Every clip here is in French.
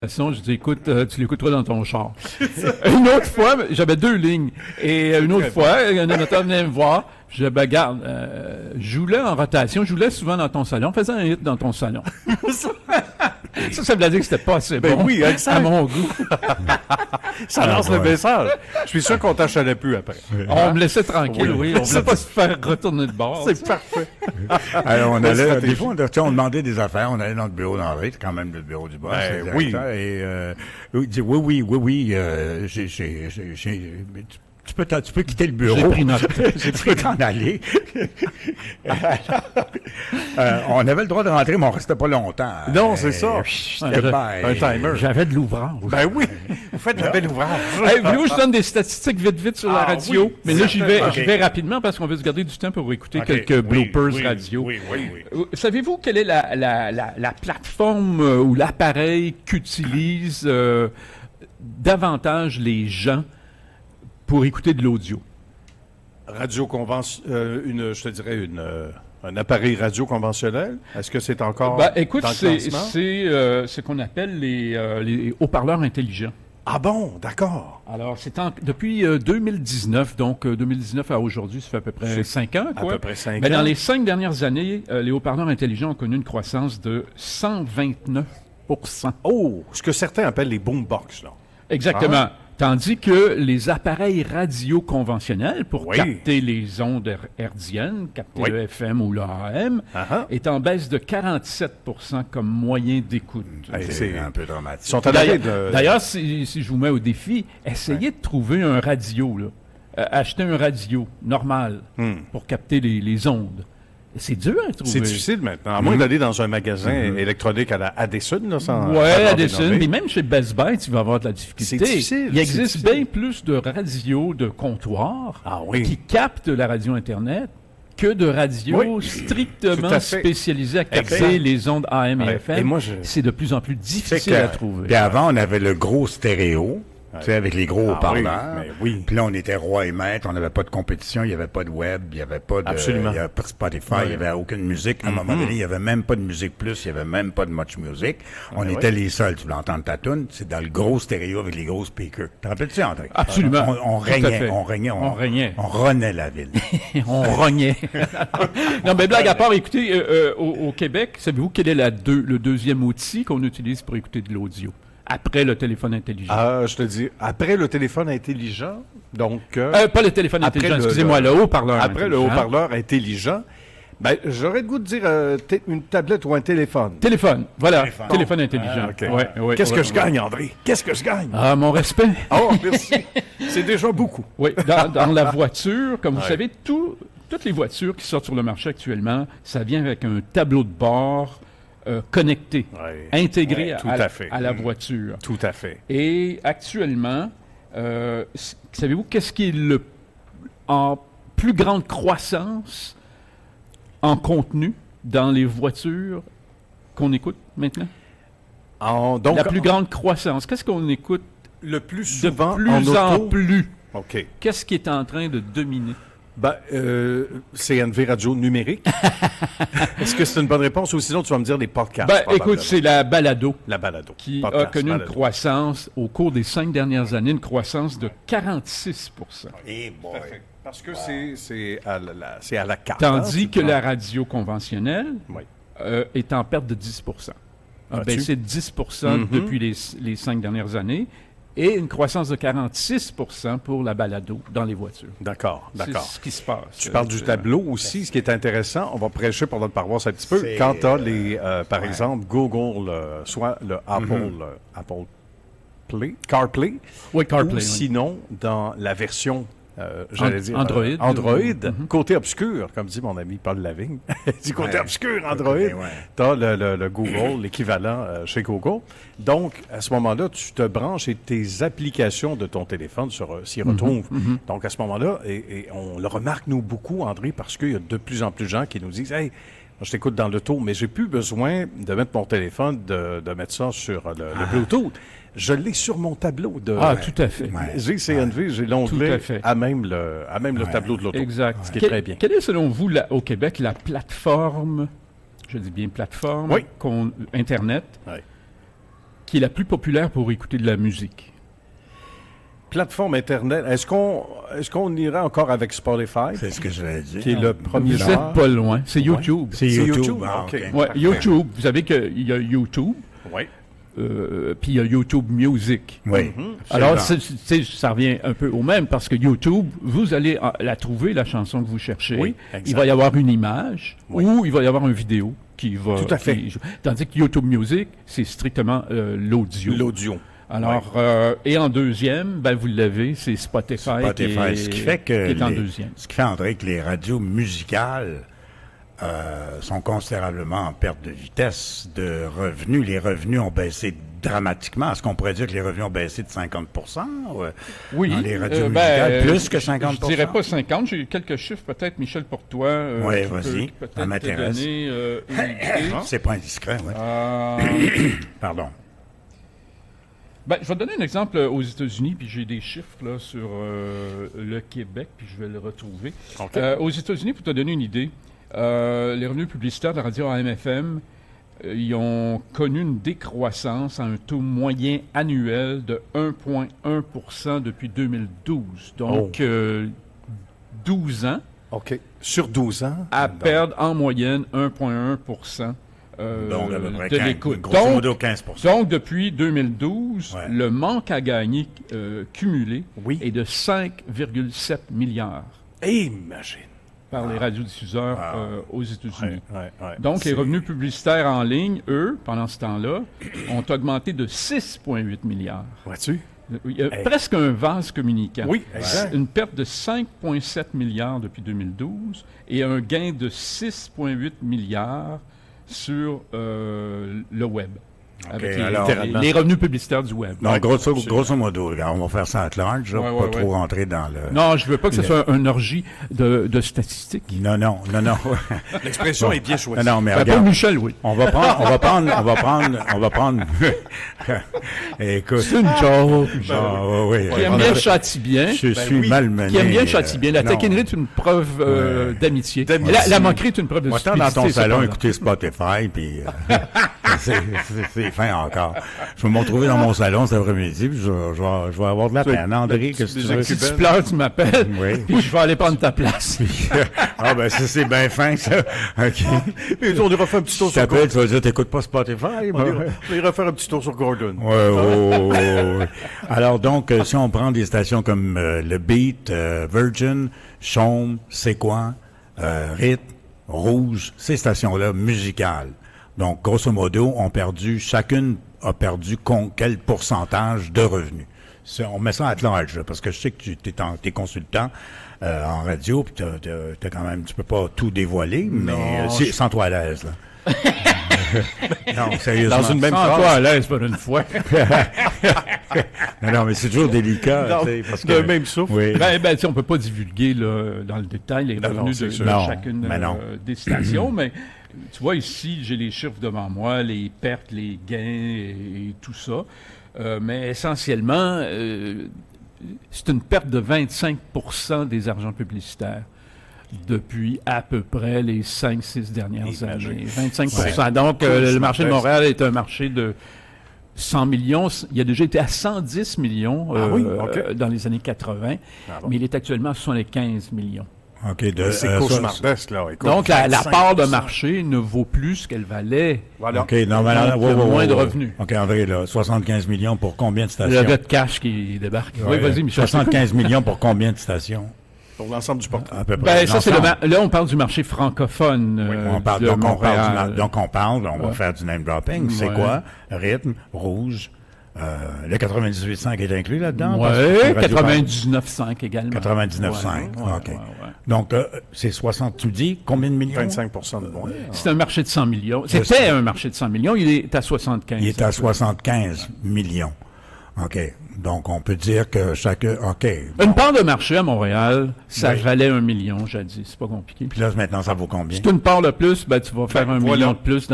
Je dis, écoute, tu l'écouteras dans ton char. Une autre fois, j'avais 2 lignes. Et une autre fois, un animateur venait me voir. Je dis, ben, garde, joue-le en rotation, joue-le souvent dans ton salon, fais un hit dans ton salon. ça veut dire que c'était pas assez bon oui, à mon goût. Ça lance le message. Je suis sûr qu'on t'achalait plus après. On me laissait tranquille, oui. On voulait pas se faire retourner de bord. C'est parfait. Alors, on allait, des fois, on demandait des affaires, on allait dans le bureau d'Henri, c'est quand même le bureau du boss. Oui. Et il dit, oui, tu peux quitter le bureau. J'ai pris note. Tu peux t'en aller. On avait le droit de rentrer, mais on restait pas longtemps. Non, c'est ça. Un timer. J'avais de l'ouvrage. Ben oui, vous faites un bel ouvrage. Hey, voulez-vous que je donne des statistiques vite sur la radio? Oui, mais là, j'y vais rapidement parce qu'on veut se garder du temps pour écouter quelques bloopers radio. Oui. Savez-vous quelle est la plateforme ou l'appareil qu'utilisent davantage les gens pour écouter de l'audio? Radio je te dirais un appareil radio conventionnel. Est-ce que c'est encore écoute, dans le classement? c'est ce qu'on appelle les haut-parleurs intelligents. Ah bon, d'accord. Alors, depuis 2019, donc 2019 à aujourd'hui, ça fait à peu près 5 ans, quoi. À peu près 5 ans. Mais dans les 5 dernières années, les haut-parleurs intelligents ont connu une croissance de 129 %. Oh, ce que certains appellent les boombox, là. Exactement. Ah. Tandis que les appareils radio conventionnels pour Oui. capter les ondes hertziennes, capter le FM ou le AM, est en baisse de 47 % comme moyen d'écoute. C'est un peu dramatique. Ils sont à l'arrêt D'ailleurs, si je vous mets au défi, essayez de trouver un radio, là. Achetez un radio normal pour capter les ondes. C'est dur à trouver. C'est difficile maintenant. À moins d'aller dans un magasin électronique à la Addison, là, sans... Oui, Addison. Mais même chez Best Buy, tu vas avoir de la difficulté. C'est difficile. Il existe bien plus de radios de comptoir qui captent la radio Internet que de radios strictement spécialisées à capter les ondes AM et FM. Et moi, c'est de plus en plus difficile à trouver. Puis avant, on avait le gros stéréo. Tu sais, avec les gros haut-parleurs. Oui. Puis là, on était roi et maître. On n'avait pas de compétition. Il n'y avait pas de web. Il n'y avait pas de... Absolument. Il n'y avait pas de Spotify. Il n'y avait aucune musique. À un moment donné, il n'y avait même pas de Musique Plus. Il n'y avait même pas de Much Music. On était les seuls. Tu voulais entendre ta toune. C'est dans le gros stéréo avec les gros speakers. T'en rappelles-tu, André? Absolument. On régnait. On renait la ville. On rognait. Non, mais blague à part, écoutez, au Québec, savez-vous quel est le deuxième outil qu'on utilise pour écouter de l'audio? Après le téléphone intelligent. Je te dis, après le téléphone intelligent, donc... pas le téléphone intelligent, excusez-moi, le haut-parleur Après le haut-parleur intelligent, j'aurais le goût de dire une tablette ou un téléphone. Téléphone, voilà, téléphone intelligent. Qu'est-ce que je gagne, André? Qu'est-ce que je gagne? Ah, mon respect. Oh, merci. C'est déjà beaucoup. Oui, dans la voiture, comme vous savez, toutes les voitures qui sortent sur le marché actuellement, ça vient avec un tableau de bord connecté, intégré à la voiture. Tout à fait. Et actuellement, savez-vous qu'est-ce qui est en plus grande croissance en contenu dans les voitures qu'on écoute maintenant? La plus grande croissance. Qu'est-ce qu'on écoute le plus souvent de plus en plus? OK. Qu'est-ce qui est en train de dominer? CNV Radio numérique. Est-ce que c'est une bonne réponse ou sinon tu vas me dire des podcasts? Écoute, c'est la balado. La balado. Qui a connu une croissance au cours des 5 dernières années, une croissance de 46 %. Eh boy. Parce que c'est à la carte. Tandis que la radio conventionnelle est en perte de 10 %. A baissé de 10 % depuis les 5 dernières années. Et une croissance de 46 % pour la balado dans les voitures. D'accord. C'est ce qui se passe. Tu parles du tableau aussi, ce qui est intéressant. On va prêcher pour notre paroisse un petit peu. Quand tu as par exemple, Google, soit le Apple Play, CarPlay. Oui, CarPlay. Ou sinon, dans la version... j'allais dire Android. Côté obscur, comme dit mon ami Paul Lavigne. Il dit côté obscur, Android. Tu as le Google, l'équivalent chez Google. Donc, à ce moment-là, tu te branches et tes applications de ton téléphone s'y retrouvent. Donc, à ce moment-là, et on le remarque, nous, beaucoup, André, parce qu'il y a de plus en plus de gens qui nous disent « Hey, je t'écoute dans l'auto, mais j'ai plus besoin de mettre mon téléphone, de mettre ça sur le Bluetooth. » Je l'ai sur mon tableau de... tout à fait. J'ai CNV, j'ai l'onglet à même le tableau de l'auto. Exact. Ce qui est très bien. Quelle est, selon vous, au Québec, la plateforme, je dis bien plateforme, Internet, qui est la plus populaire pour écouter de la musique. Plateforme Internet. Est-ce qu'on irait encore avec Spotify? C'est ce que je l'ai dit. Qui est le premier Vous n'êtes pas loin. C'est YouTube. C'est YouTube. Ah, OK. OK. Ouais, Parfait. YouTube. Vous savez qu'il y a YouTube, Oui. puis il y a YouTube Music. Oui. Alors, ça revient un peu au même, parce que YouTube, vous allez la trouver, la chanson que vous cherchez. Oui, exact. Il va y avoir une image, Oui. ou il va y avoir une vidéo qui va... Tout à fait. Tandis que YouTube Music, c'est strictement l'audio. L'audio. Alors, et en deuxième, ben vous l'avez, c'est Spotify, Spotify, ce qui fait que qui est en deuxième. Ce qui fait, André, que les radios musicales sont considérablement en perte de vitesse de revenus. Les revenus ont baissé dramatiquement. Est-ce qu'on pourrait dire que les revenus ont baissé de 50 Oui. dans les radios musicales, plus que 50 Je dirais pas 50, j'ai quelques chiffres peut-être, Michel, pour toi. Oui, qui vas-y, peut ça peut-être m'intéresse. te donner une idée. C'est pas indiscret, oui. Pardon. Ben, je vais te donner un exemple aux États-Unis, puis j'ai des chiffres là, sur le Québec, puis je vais le retrouver. OK. Aux États-Unis, pour te donner une idée, les revenus publicitaires de la radio AM/FM, ils ont connu une décroissance à un taux moyen annuel de 1,1 depuis 2012. Donc, 12 ans OK. Sur 12 ans? à perdre en moyenne 1,1 Donc, à peu près de 15, l'écoute. grosso modo 15 Donc, depuis 2012, Ouais. le manque à gagner cumulé Oui. est de 5,7 milliards Imagine. par les radiodiffuseurs Ah. aux États-Unis. Ouais. Donc, les revenus publicitaires en ligne, eux, pendant ce temps-là, ont augmenté de 6,8 milliards. Vois-tu? Il y a Hey. presque un vase communicant. Oui, exact. Une perte de 5,7 milliards depuis 2012 et un gain de 6,8 milliards sur le web. Avec alors, les revenus publicitaires du web. Donc, grosso absolument. modo, regarde, on va faire ça à large, là, Ouais, pas ouais, trop rentrer dans le... Non, je veux pas que ce soit une orgie de statistiques. Non. L'expression est bien choisie. Non, mais Ben, pour regarde, Michel, oui. on va prendre... Écoute, C'est une joke. oui, Qui aime bien Châtillien. je suis oui. malmené. Qui aime bien Châtillien. La non. taquinerie est une preuve d'amitié. D'amitié. La moquerie est une preuve de Moi, dans ton stupidité, salon, cependant. écouter Spotify, puis c'est fin encore. Je vais me retrouver dans mon salon cet après-midi, puis je vais avoir de la peine. André, qu'est-ce que tu veux? Si tu pleures, tu m'appelles, Oui. puis je vais aller prendre ta place. Ah, ben, ça, c'est bien fin, ça. OK. Et on ira faire un petit tour Tu sur Gordon. t'appelles, tu vas dire, t'écoutes pas Spotify? On ira faire un petit tour sur Gordon. Ouais. Alors donc, si on prend des stations comme le Beat, Virgin, Chaume, C'est quoi, Rythme, Rouge, ces stations-là musicales. Donc, grosso modo, chacune a perdu quel pourcentage de revenus. On met ça à large, là, parce que je sais que tu es consultant en radio, puis t'as quand même, tu peux pas tout dévoiler, mais sens-toi à l'aise, là. Non, sérieusement. Dans une même Sans toi phrase. à l'aise pour une fois. Non, mais c'est toujours délicat. Non, tu sais, parce d'un que, même souffle. Oui. Ben, tu sais, on peut pas divulguer là, dans le détail les Non, revenus c'est de sûr. Non, chacune mais non. des stations, mais tu vois ici, j'ai les chiffres devant moi, les pertes, les gains et tout ça. Mais essentiellement, c'est une perte de 25% des argents publicitaires depuis à peu près les 5-6 dernières années. 25%. Donc, le marché de Montréal est un marché de 100 millions. Il a déjà été à 110 millions dans les années 80, mais il est actuellement à 75 millions. OK. C'est cauchemardesque, là. Écoute, Donc, la 25%. part de marché ne vaut plus ce qu'elle valait. Voilà. OK, non, mais Donc, il y a moins de revenus. OK, André, là, 75 millions pour combien de Le stations? gars de cash qui débarque. Ouais, Oui, vas-y, Michel. 75 millions pour combien de stations? Pour l'ensemble du portrait. À peu près. Ben, ça, c'est L'ensemble. là, on parle du marché francophone On parle, de donc, Montréal. on va faire du name dropping. C'est Ouais. quoi? Rythme, Rouge, le 98.5 est inclus là-dedans? Oui, Parce que Radio 99,5 également. 99,5, Ouais, OK. ouais. Donc, c'est 60, tu dis, combien de millions? 25% de moins. C'est un marché de 100 millions. C'était un marché de 100 millions, il est à 75. Il est à 75 millions. OK. Donc, on peut dire que chacun... OK. Une bon. part de marché à Montréal, ça Oui. valait 1 million jadis. C'est pas compliqué. Puis là, maintenant, ça vaut combien? Si tu une part de plus, ben, tu vas faire un voilà. million de plus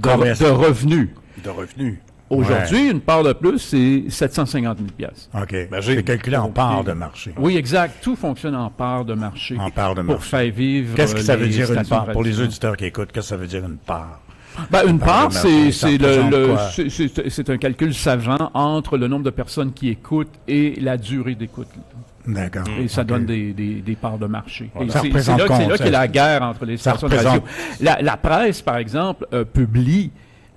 Combien de ça? revenus. De revenus. Aujourd'hui, une part de plus, c'est 750 000 piastres. OK. Imagine. C'est calculé en part de marché. Oui, exact. Tout fonctionne en part de marché. En part de pour marché. faire vivre Qu'est-ce que ça veut les dire une stations part? de Pour les radio. auditeurs qui écoutent, qu'est-ce que ça veut dire une part? Ben, une part, Ça c'est représente quoi? c'est un calcul savant entre le nombre de personnes qui écoutent et la durée d'écoute. D'accord. Et ça OK. donne des parts de marché. Et Ça c'est représente là compte, qu'il y a la guerre entre les ça stations de radio. représente- La presse, par exemple, publie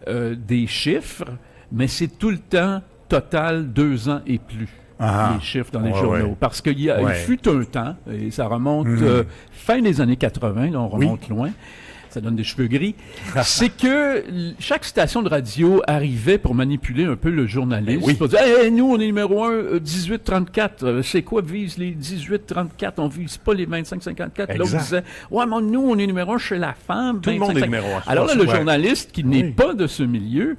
des chiffres, mais c'est tout le temps total 2 ans et plus. Ah. Les chiffres dans les Ouais, journaux. ouais. Parce qu'il Ouais. fut un temps, et ça remonte fin des années 80, là, on remonte loin, ça donne des cheveux gris, c'est que chaque station de radio arrivait pour manipuler un peu le journaliste. Oui. Pour dire, hey, nous, on est numéro 1, 18-34. C'est quoi vise les 18-34? On vise pas les 25-54. L'autre Exact. disait, ouais, mais nous, on est numéro 1 chez la femme. Tout le monde est 25-54. numéro 1. Alors là, le Ouais. journaliste qui n'est Oui. pas de ce milieu,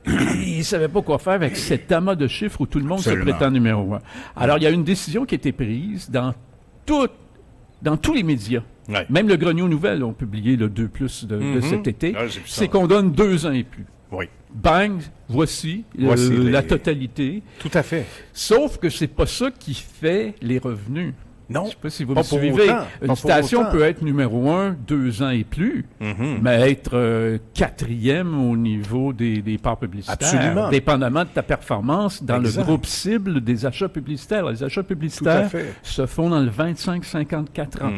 il savait pas quoi faire avec cet amas de chiffres où tout le monde Absolument. se prétend numéro 1. Alors, il y a une décision qui a été prise dans tous les médias. Ouais. Même le Grenier aux Nouvelles ont publié le 2+ de cet été. Ah, j'ai vu ça. C'est qu'on donne 2 ans et plus. Oui, Bang, voici, Voici la les- totalité. tout à fait. Sauf que c'est pas ça qui fait les revenus. Non. Je sais pas si vous Pas me pour suivez. autant. Pas Une pour station autant. peut être numéro 1 2 ans et plus, mais être 4e au niveau des parts publicitaires. Absolument. Dépendamment de ta performance dans Exact. le groupe cible des achats publicitaires. Les achats Tout à publicitaires fait. se font dans le 25-54 ans.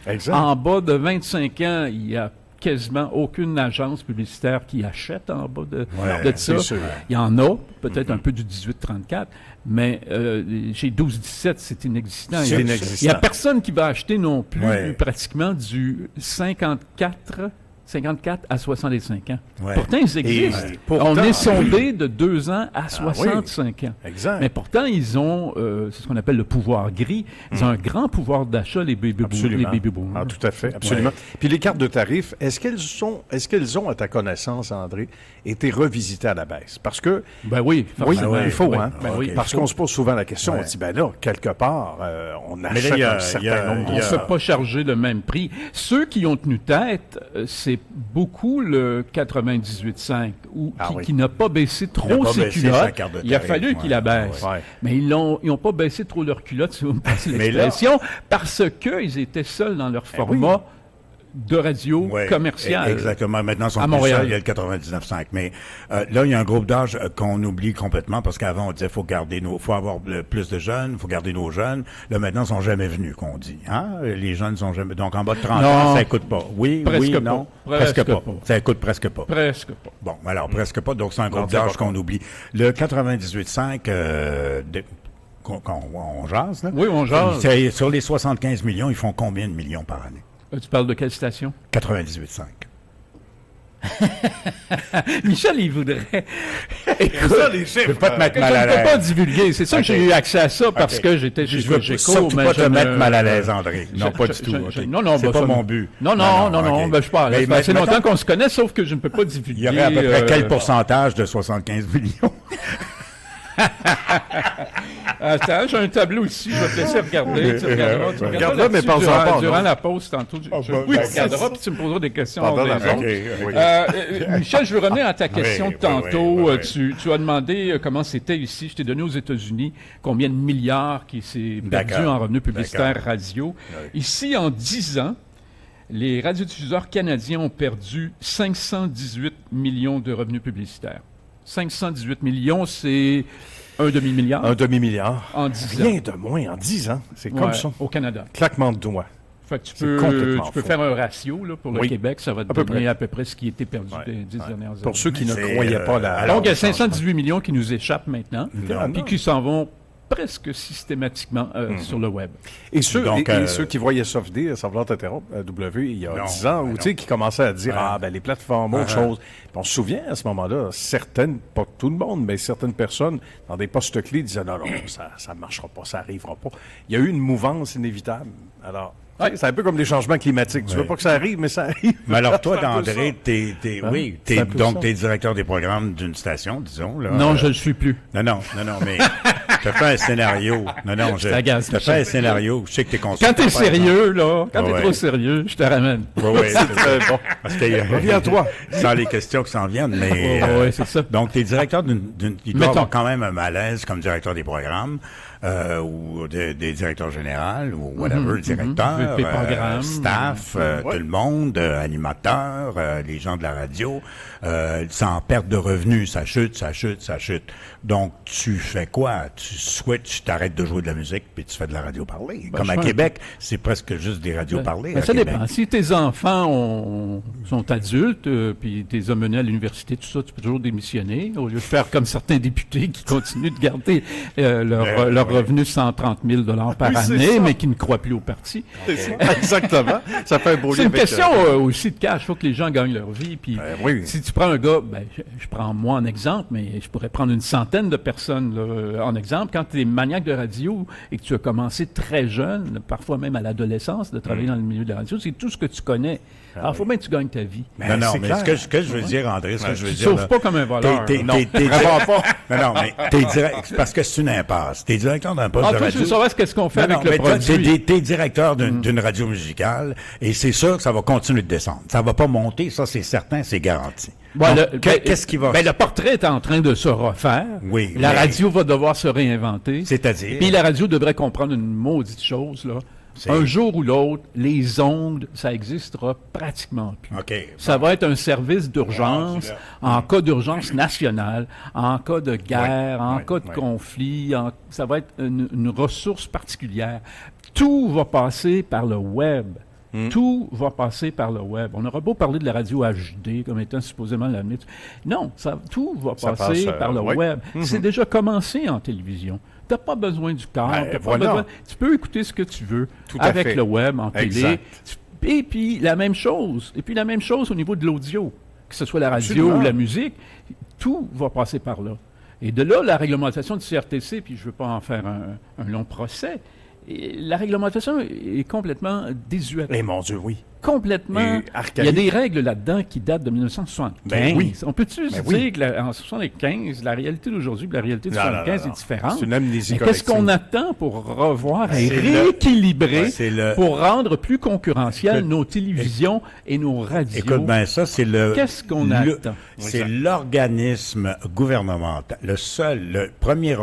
Exact. En bas de 25 ans, il y a quasiment aucune agence publicitaire qui achète en bas de ça. c'est sûr. Il y en a, peut-être un peu du 18-34, mais chez 12-17, c'est inexistant. C'est Il y a- inexistant. Il n'y a personne qui va acheter non plus Ouais. pratiquement du 54 à 65 ans. Ouais. Pourtant, ils existent. pourtant- On est sondé de 2 ans à 65 ans. Exact. Mais pourtant, ils ont, c'est ce qu'on appelle le pouvoir gris. Ils ont un grand pouvoir d'achat, les baby Absolument. boomers. Ah, tout à fait, absolument. Puis les cartes de tarifs, est-ce qu'elles ont, à ta connaissance, André, été revisitées à la baisse? Parce que, Ben oui, oui, forcément. il faut, Oui, hein? ben oui, Parce il faut. qu'on se pose souvent la question, Ouais. on dit, ben là, quelque part, on là, achète il y a- un certain il y a- nombre On de... ne fait pas charger le même prix. Ceux qui ont tenu tête, c'est beaucoup le 98.5 Ah oui. qui n'a pas baissé n'a trop pas ses baissé culottes. sa carte de Il a tarif, fallu ouais. qu'il la baisse. Ouais. Mais ils n'ont pas baissé trop leurs culottes, si vous me passez Mais là- l'expression, parce qu'ils étaient seuls dans leur format de radio Ouais, commerciale. Exactement. Maintenant, ils sont À plus Montréal. seuls, il y a le 99.5. Mais là, il y a un groupe d'âge qu'on oublie complètement parce qu'avant, on disait faut avoir plus de jeunes, faut garder nos jeunes. Là, maintenant, ils sont jamais venus, qu'on dit. Hein? Les jeunes sont jamais... Donc, en bas de 30 Non. ans, ça écoute pas. Oui, Presque oui, pas. non. Presque pas. Ça écoute presque pas. Presque pas. Bon, alors, presque pas. Donc, c'est un groupe c'est pas d'âge qu'on oublie. Le 98.5... qu'on jase, là. Oui, on jase. C'est- Sur les 75 millions, ils font combien de millions par année? Tu parles de quelle station? 98.5. Michel, il voudrait... Ça, les chiffres, Je veux pas te mettre Je mal à ne peux l'aise. pas divulguer. C'est ça que j'ai eu accès à ça parce Ok. que j'étais chez Je veux Cogeco, surtout mais pas je te ne- mettre mal à l'aise, André. Non, Je- pas je- du tout. je- ok. non, non, c'est bah, pas ça- mon but. Non, ok. Ben, je parle. Mais Ça fait mettons- longtemps qu'on se connaît, sauf que je ne peux pas divulguer. Il y aurait à peu près quel pourcentage de 75 millions? Attends, j'ai un tableau ici, je vais te laisser regarder. Tu regarderas, tu regarderas Regarde-le, mais là-dessus parle-en pas, durant non? la pause tantôt. bah, Oui, ben, tu regarderas, puis tu me poseras des questions. Pendant hors la des ondes. vente. Ok. Michel, je veux revenir à ta question Oui, de tantôt. oui, oui. Tu as demandé comment c'était ici. Je t'ai donné aux États-Unis combien de milliards qui s'est perdu D'accord. en revenus publicitaires D'accord. radio. Ici, en 10 ans, les radiodiffuseurs canadiens ont perdu 518 millions de revenus publicitaires. 518 millions, c'est un demi-milliard Un demi-milliard. en 10 ans. Rien de moins en 10 ans. C'est comme Ouais, ça. au Canada. Claquement de doigts. Fait que tu C'est peux complètement faux. faire un ratio là, pour le Oui. Québec, ça va te À peu donner près. à peu près ce qui était perdu Ouais. des 10 dernières années. Pour ceux qui ne C'est, croyaient pas la... alors, Donc, il y a le changement. 518 millions qui nous échappent maintenant, Littéralement. puis qui s'en vont presque systématiquement sur le web. Et ceux, Donc, et ceux qui voyaient ça venir, sans vouloir t'interrompre, W, il y a Non, 10 ans, ben ou tu sais, non. qui commençaient à dire, ah, ben les plateformes, autre chose. Puis on se souvient, à ce moment-là, certaines, pas tout le monde, mais certaines personnes, dans des postes clés, disaient, non, ça ne marchera pas, ça n'arrivera pas. Il y a eu une mouvance inévitable. Alors, tu sais, c'est un peu comme les changements climatiques. Tu veux pas que ça arrive, mais ça arrive. Mais alors, toi, C'est un peu André, ça. oui, C'est un peu donc ça. t'es directeur des programmes d'une station, disons. Là. Non, je ne le suis plus. Non, mais T'as fait un scénario. Non, Je t'agace, t'as fait un scénario. Je sais que t'es consultant. Quand t'es sérieux, là, quand t'es Ouais. trop sérieux, je te ramène. Oui, c'est Très bon. Parce que, Reviens-toi. Sans les questions qui s'en viennent, mais... Ouais, c'est ça. Donc, t'es directeur il doit Mettons. avoir quand même un malaise comme directeur des programmes, ou des directeurs généraux, ou whatever, directeur, VP programme. staff, tout le monde, animateurs, les gens de la radio, sans perte de revenus, ça chute. Donc, tu fais quoi? Tu switches, t'arrêtes de jouer de la musique, puis tu fais de la radio parlée. Comme à je fais Québec, c'est presque juste des radios parlées. Ben, à ça Québec. dépend. Si tes enfants sont adultes, puis tu les as menés à l'université, tout ça, tu peux toujours démissionner, au lieu de faire comme certains députés qui continuent de garder leur revenu 130 000 par Oui, c'est année, ça. mais qui ne croient plus au parti. Exactement. Ça fait un beau C'est lien une avec, question aussi de cash. Il faut que les gens gagnent leur vie. Puis oui. si tu prends un gars, ben, je prends moi en exemple, mais je pourrais prendre une centaine de personnes là, en exemple. Quand tu es maniaque de radio et que tu as commencé très jeune, parfois même à l'adolescence, de travailler dans le milieu de la radio, c'est tout ce que tu connais. Alors, il faut bien que tu gagnes ta vie. Non, c'est mais clair. ce que je veux dire, André, ce que je veux Tu dire... sauves là, pas comme un voleur. Non, vraiment pas. Non, mais c'est parce que c'est une impasse. T'es directeur d'un poste Ah, de toi, radio. je veux savoir qu'est-ce qu'on fait Non, avec le mais produit. t'es directeur d'une radio musicale et c'est sûr que ça va continuer de descendre. Ça va pas monter, ça c'est certain, c'est garanti. Bon, Donc, qu'est-ce qui va... Ben, le portrait est en train de se refaire. Oui, La mais- radio va devoir se réinventer. C'est-à-dire... Puis la radio devrait comprendre une maudite chose, là. Un jour ou l'autre, les ondes, ça existera pratiquement plus. OK. Ça va être un service d'urgence, en cas d'urgence nationale, en cas de guerre, en cas de conflit, ça va être une ressource particulière. Tout va passer par le web. Tout va passer par le web. On aura beau parler de la radio HD comme étant supposément l'avenir. Non, tout va Ça passer passe, par le oui. web. C'est déjà commencé en télévision. Tu n'as pas besoin du corps. Ben, t'as pas voilà. besoin- tu peux écouter ce que tu veux Tout à avec fait. le web, en télé. Exact. Et puis la même chose. Et puis la même chose au niveau de l'audio. Que ce soit la radio Absolument. ou la musique, tout va passer par là. Et de là, la réglementation du CRTC, puis je ne veux pas en faire un long procès, et la réglementation est complètement désuète. Eh mon Dieu, oui. Complètement. Et Il y archaïque. a des règles là-dedans qui datent de 1975. Ben oui. On peut-tu se Ben dire oui. qu'en 1975, la réalité d'aujourd'hui et la réalité de Non, non, 1975 non, non. est différente? C'est une amnésie Mais qu'est-ce collective. qu'on attend pour revoir et C'est le- rééquilibrer, c'est le- pour rendre plus concurrentielles Écoute- nos télévisions et nos radios? Écoute bien, ça, c'est le... Qu'est-ce qu'on le- attend? C'est Exact. l'organisme gouvernemental, le premier,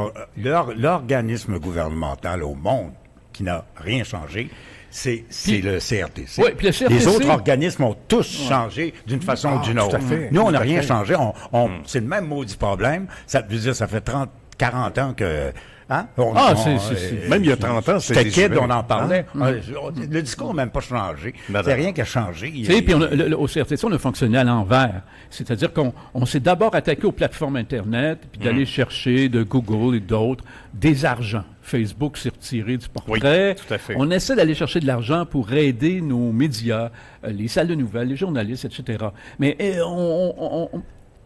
l'organisme gouvernemental au monde qui n'a rien changé, c'est le CRTC. Oui, puis le CRTC Les autres organismes ont tous changé d'une façon ou d'une tout autre. à fait, Nous, on tout n'a à rien fait. changé. C'est le même maudit problème. Ça veut dire, ça fait 40 ans que... Hein? Même il y a 30 ans, J'étais c'était kid, on en parlait. Le discours n'a même pas changé. Non, C'est non. rien qui a changé. Tu sais, puis au CRTC, on a fonctionné à l'envers. C'est-à-dire qu'on s'est d'abord attaqué aux plateformes Internet, puis d'aller chercher de Google et d'autres des argents. Facebook s'est retiré du portrait. Oui, tout à fait. On essaie d'aller chercher de l'argent pour aider nos médias, les salles de nouvelles, les journalistes, etc. Mais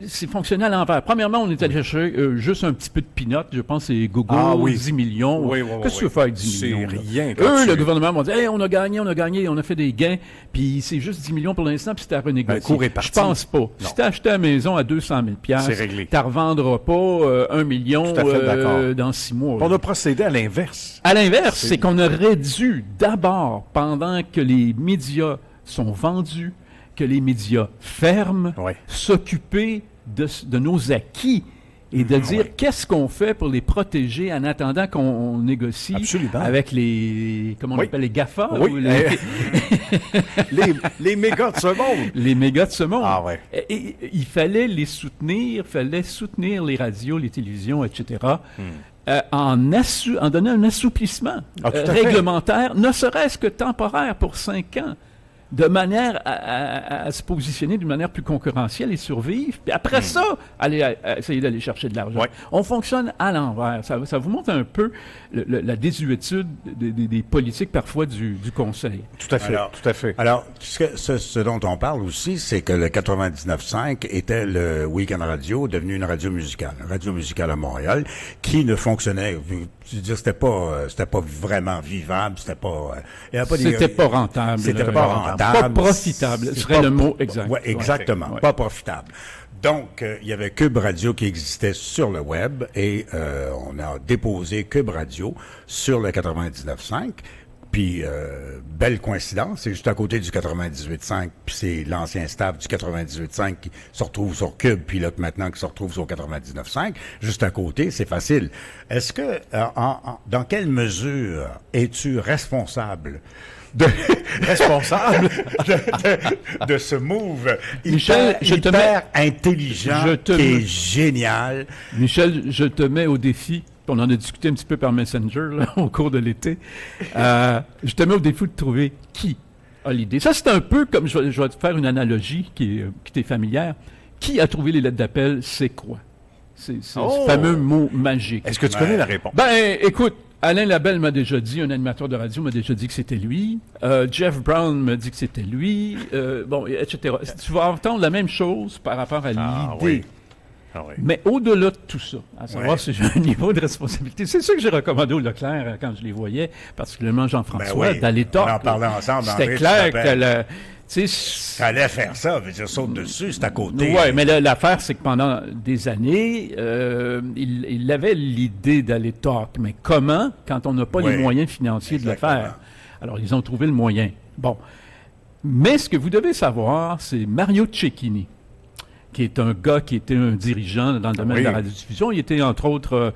c'est fonctionné à l'envers. Premièrement, on est allé chercher juste un petit peu de peanuts. Je pense que c'est Google, Ah oui. 10 millions. Oui, oui, Qu'est-ce que tu veux faire avec 10 C'est millions? là? rien quand Eux, tu- le gouvernement m'a dit hey, on a gagné, on a fait des gains, puis c'est juste 10 millions pour l'instant, puis c'était à renégocier. Ben, cours est parti. Je pense pas. Si tu as acheté la maison à 200 000 C'est réglé. tu ne revendras pas 1 million Tout à fait d'accord. dans 6 mois. On a procédé à l'inverse. À l'inverse, c'est qu'on aurait dû d'abord, pendant que les médias sont vendus, que les médias ferment, Ouais. s'occuper de nos acquis et de dire qu'est-ce qu'on fait pour les protéger en attendant qu'on négocie Absolument. avec les, comment on Oui. appelle, les GAFA? Oui. ou les, Les mégas de ce monde. les mégas de ce monde. Ah ouais. Et il fallait les soutenir, fallait soutenir les radios, les télévisions, etc. En donnant un assouplissement Ah, tout à fait. réglementaire, ne serait-ce que temporaire pour 5 ans, de manière à se positionner d'une manière plus concurrentielle et survivre. Puis après ça, aller à essayer d'aller chercher de l'argent. Ouais. On fonctionne à l'envers. Ça vous montre un peu la désuétude des politiques parfois du Conseil. Tout à fait, Alors- tout à fait. Alors, ce dont on parle aussi, c'est que le 99.5 était le Week-end Radio, devenu une radio musicale à Montréal, qui ne fonctionnait, je veux dire, c'était pas vraiment vivable, c'était pas, il y avait pas des- C'était pas rentable. C'était là. pas rentable. profitable. Pas profitable, ce serait le mot exact. Ouais, exactement, Ouais. pas profitable. Donc, il y avait Cube Radio qui existait sur le web et on a déposé Cube Radio sur le 99.5. Puis, belle coïncidence, c'est juste à côté du 98.5, puis c'est l'ancien staff du 98.5 qui se retrouve sur Cube, puis là, maintenant qui se retrouve sur 99.5. Juste à côté, c'est facile. Est-ce que, dans quelle mesure es-tu responsable de ce move Michel, hyper intelligent qui est génial? Michel, je te mets au défi. On en a discuté un petit peu par Messenger là, au cours de l'été. Je te mets au défi de trouver qui a l'idée. Ça, c'est un peu comme, je vais te faire une analogie qui t'est familière. Qui a trouvé les lettres d'appel, c'est quoi? C'est ce fameux mot magique. Est-ce que tu connais la réponse? Ben, écoute, Alain Labelle m'a déjà dit, un animateur de radio m'a déjà dit que c'était lui. Jeff Brown m'a dit que c'était lui. Bon, etc. Tu vas entendre la même chose par rapport à l'idée. Oui. Ah oui. Mais au-delà de tout ça, à savoir si j'ai un niveau de responsabilité, c'est ça que j'ai recommandé au Leclerc quand je les voyais, particulièrement Jean-François, d'aller on en parlait ensemble. C'était clair que t'allais faire ça, veut dire, saute dessus, c'est à côté. Oui, mais l'affaire, c'est que pendant des années, il avait l'idée d'aller talk. Mais comment, quand on n'a pas les moyens financiers de le faire? Alors, ils ont trouvé le moyen. Bon. Mais ce que vous devez savoir, c'est Mario Cecchini, qui est un gars qui était un dirigeant dans le domaine de la radiodiffusion. Il était, entre autres,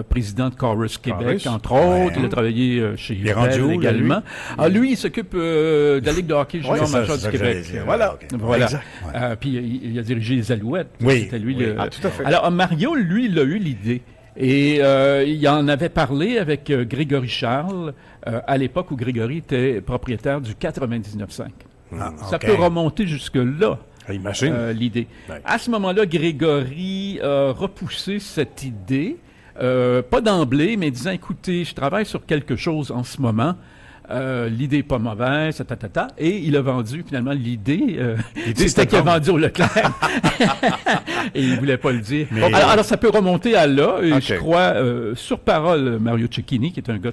président de Chorus Québec, entre autres. Il a travaillé chez Bell également. Ah, lui, il s'occupe de la Ligue de hockey junior major du Québec. Voilà. Puis il a dirigé les Alouettes. Oui. C'était lui tout à fait. Alors, Mario, lui, il a eu l'idée. Et il en avait parlé avec Grégory Charles, à l'époque où Grégory était propriétaire du 99.5. Ça peut remonter jusque-là. L'idée. Ouais. À ce moment-là, Grégory a repoussé cette idée, pas d'emblée, mais disant, écoutez, je travaille sur quelque chose en ce moment. L'idée n'est pas mauvaise, et il a vendu finalement l'idée. C'était qu'il a vendu au Leclerc. Et il ne voulait pas le dire. Mais... Alors, ça peut remonter à là. Et je crois, sur parole, Mario Cecchini, qui est un gars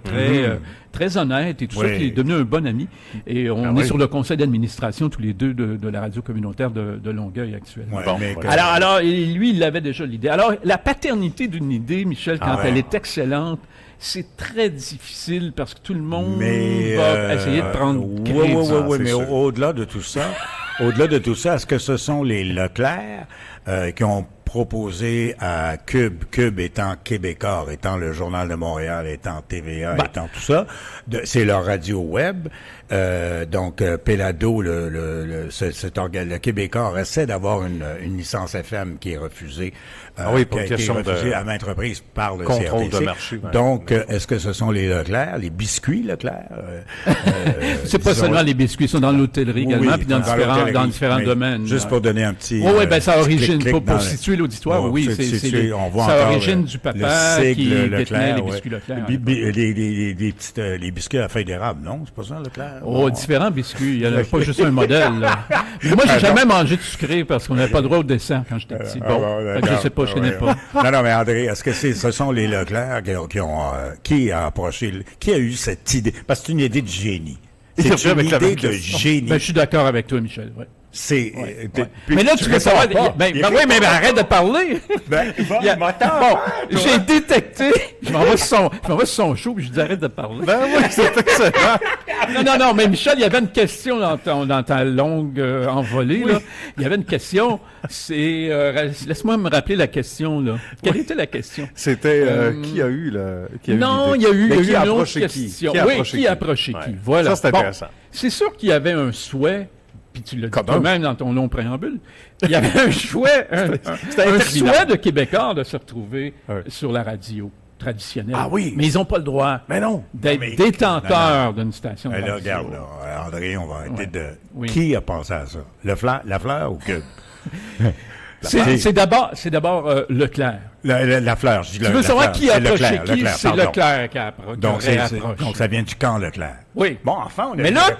très honnête et tout ça, qui est devenu un bon ami. Et on est sur le conseil d'administration, tous les deux, de la radio communautaire de Longueuil actuellement. Alors, lui, il avait déjà l'idée. Alors, la paternité d'une idée, Michel, quand elle est excellente, c'est très difficile parce que tout le monde va essayer de prendre crédit. Oui, mais au-delà de tout ça, est-ce que ce sont les Leclerc qui ont proposé à Cube étant Québécois, étant le Journal de Montréal, étant TVA, étant tout ça, c'est leur radio web. Donc, Pelado, le Québécois, essaie d'avoir une licence FM qui est refusée. Pour une question refusée à maintes reprises par le contrôle CRTC. de marché. Donc, est-ce que ce sont les Leclerc, les biscuits Leclerc? C'est pas seulement les biscuits, ils sont dans l'hôtellerie également, puis dans différents domaines. Juste pour donner un petit... ça origine, pour situer l'auditoire, ça origine du papa qui détenait les biscuits Leclerc. Les biscuits à feuilles d'érable, non? C'est pas ça, Leclerc? Différents biscuits. Il n'y en a pas juste un modèle. Mais moi, j'ai jamais mangé de sucré parce qu'on n'avait pas le droit au dessert quand j'étais petit. Je sais pas, je connais pas. Non, mais André, est-ce que ce sont les Leclerc qui a eu cette idée? Parce que c'est une idée de génie. C'est une idée de génie. Je suis d'accord avec toi, Michel. Ouais. Mais là, tu veux savoir... mais arrête de parler! J'ai détecté... Je m'en vais sur son show, puis je dis arrête de parler. C'est excellent! Non, mais Michel, il y avait une question dans ta longue envolée, là. Il y avait une question, c'est... laisse-moi me rappeler la question, là. Quelle était la question? C'était qui a eu l'idée? Non, il y a eu une autre question. Qui a approché qui? Voilà. Ça, c'est intéressant. C'est sûr qu'il y avait un souhait... Puis tu l'as dit toi-même dans ton long préambule, il y avait un souhait de Québécois de se retrouver sur la radio traditionnelle. Ah oui! Mais ils n'ont pas le droit d'être détenteurs d'une station de radio. Là, regarde, là, André, on va arrêter de... Qui a pensé à ça? La fleur ou Cube? C'est d'abord Leclerc. La fleur, je dis Tu veux savoir qui a approché qui? C'est Leclerc qui a approché. Donc, ça vient du camp Leclerc. Oui. Bon, enfin, on a mais là,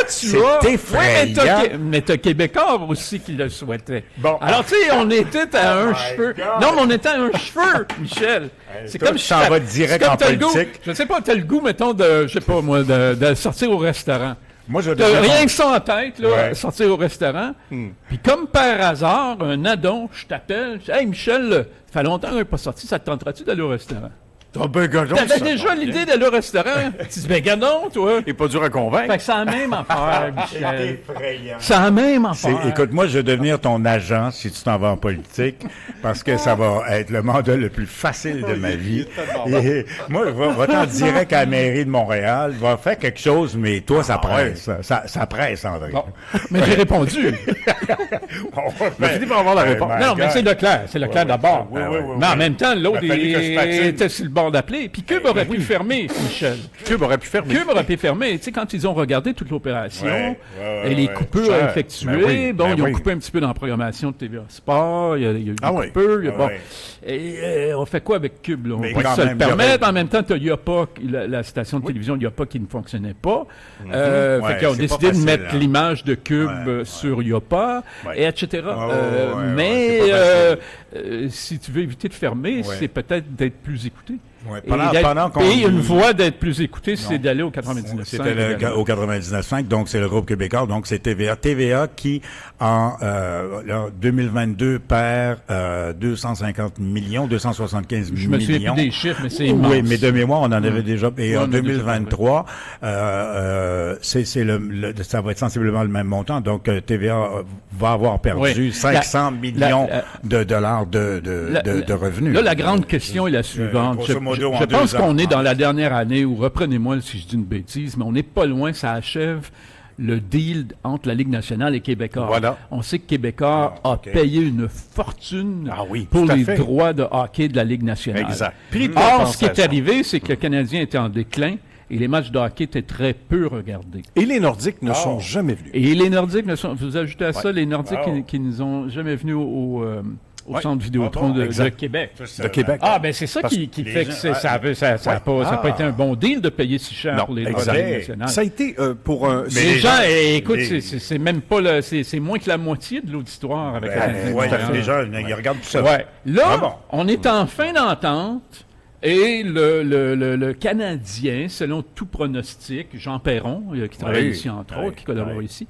tu as... effrayant. Mais t'as Québécois aussi qui le souhaitait. Bon. Alors, tu sais, on était à un cheveu. Non, mais on était à un cheveu, Michel. C'est comme si ça va direct en politique. Je ne sais pas, t'as le goût, mettons, de sortir au restaurant. Moi, je T'as devrais- rien que ça en tête, là, Ouais. sortir au restaurant. Puis comme par hasard, un adon, je t'appelle, je dis, hey Michel, ça fait longtemps qu'on n'est pas sorti, ça te tenterait-tu d'aller au restaurant? Ah ben, gadon, T'avais ça déjà tombe l'idée bien. d'aller au restaurant? Tu dis, ben gadon, toi! Il n'est pas dur à convaincre. Fait que c'est la même affaire, C'est Michel. effrayant. C'est la même affaire. Écoute, moi, je vais devenir ton agent si tu t'en vas en politique, parce que ça va être le mandat le plus facile de ma vie. Et moi, va-t'en direct à la mairie de Montréal, va faire quelque chose, mais toi, ça presse. Ça presse, André. Bon. Mais j'ai répondu. On finit par avoir la réponse. Non, mais c'est Leclerc. C'est Leclerc d'abord. Oui, oui, oui, Mais en oui. même temps, l'autre, Il a fallu que je patine. était sur le bord d'appeler. Puis Cube aurait pu fermer, Michel. Cube aurait pu faire. Cube aurait pu fermer. Tu sais, quand ils ont regardé toute l'opération et les ouais. coupures Cher. effectuées, Ben oui, bon, ben ils ont oui. coupé un petit peu dans la programmation de TVA Sport, il y a eu des Ah oui. coupures, Ah bon. oui. Et on fait quoi avec Cube, là? On Mais va quand se le même, il y permettre. aurait- En même temps, tu as Yopa, la station de télévision Yopa qui ne fonctionnait pas. Ouais, Fait qu'ils ont c'est décidé pas de facile, mettre hein. l'image de Cube Ouais, sur Yopa, Ouais. et etc. ouais, Mais c'est pas si tu veux éviter de fermer, Ouais. c'est peut-être d'être plus écouté. Ouais, Et pendant qu'on et une voie d'être plus écouté, c'est Non. d'aller au 99.5. C'était également. au 99.5, donc c'est le groupe québécois, donc c'est TVA. TVA qui, en 2022, perd 250 millions, 275 Je me souviens millions. plus des chiffres, mais c'est immense. Oui, mais de mémoire, on en avait déjà. Et Ouais, en on en a déjà 2023, ça va être sensiblement le même montant. Donc, TVA va avoir perdu Oui. 500 millions de dollars de La- revenus. Là, la grande question est la suivante. grosso modo, en Je 2 pense ans. qu'on est dans la dernière année, ou reprenez-moi si je dis une bêtise, mais on n'est pas loin, ça achève le deal entre la Ligue nationale et Québécois. Voilà. On sait que Québécois a ok. payé une fortune Ah oui, pour tout à les fait. droits de hockey de la Ligue nationale. Exact. Prix de Or, ce qui est compensation. arrivé, c'est que le Canadien était en déclin et les matchs de hockey étaient très peu regardés. Et les Nordiques ne Oh. sont jamais venus. Et les Nordiques, vous ajoutez à ça Ouais. les Nordiques Wow. qui nous ont jamais venus au Ouais. centre Vidéotron Ah bon, de exact. Québec. De Québec. Ah, ben c'est ça Parce qui les fait que gens- ça n'a pas été un bon deal de payer si cher Non, pour les droits exact. de la Ligue nationale. Ça a été pour un. Mais Les les gens, gens- écoute, les- c'est même pas c'est moins que la moitié de l'auditoire avec la Canadien de Ouais, Montréal. les gens, ils regardent tout ça. Ouais. Là, Ah bon? on est en fin d'entente et le Canadien, selon tout pronostic, Jean Perron, qui travaille Oui. ici entre Oui. autres, qui collabore Oui. ici,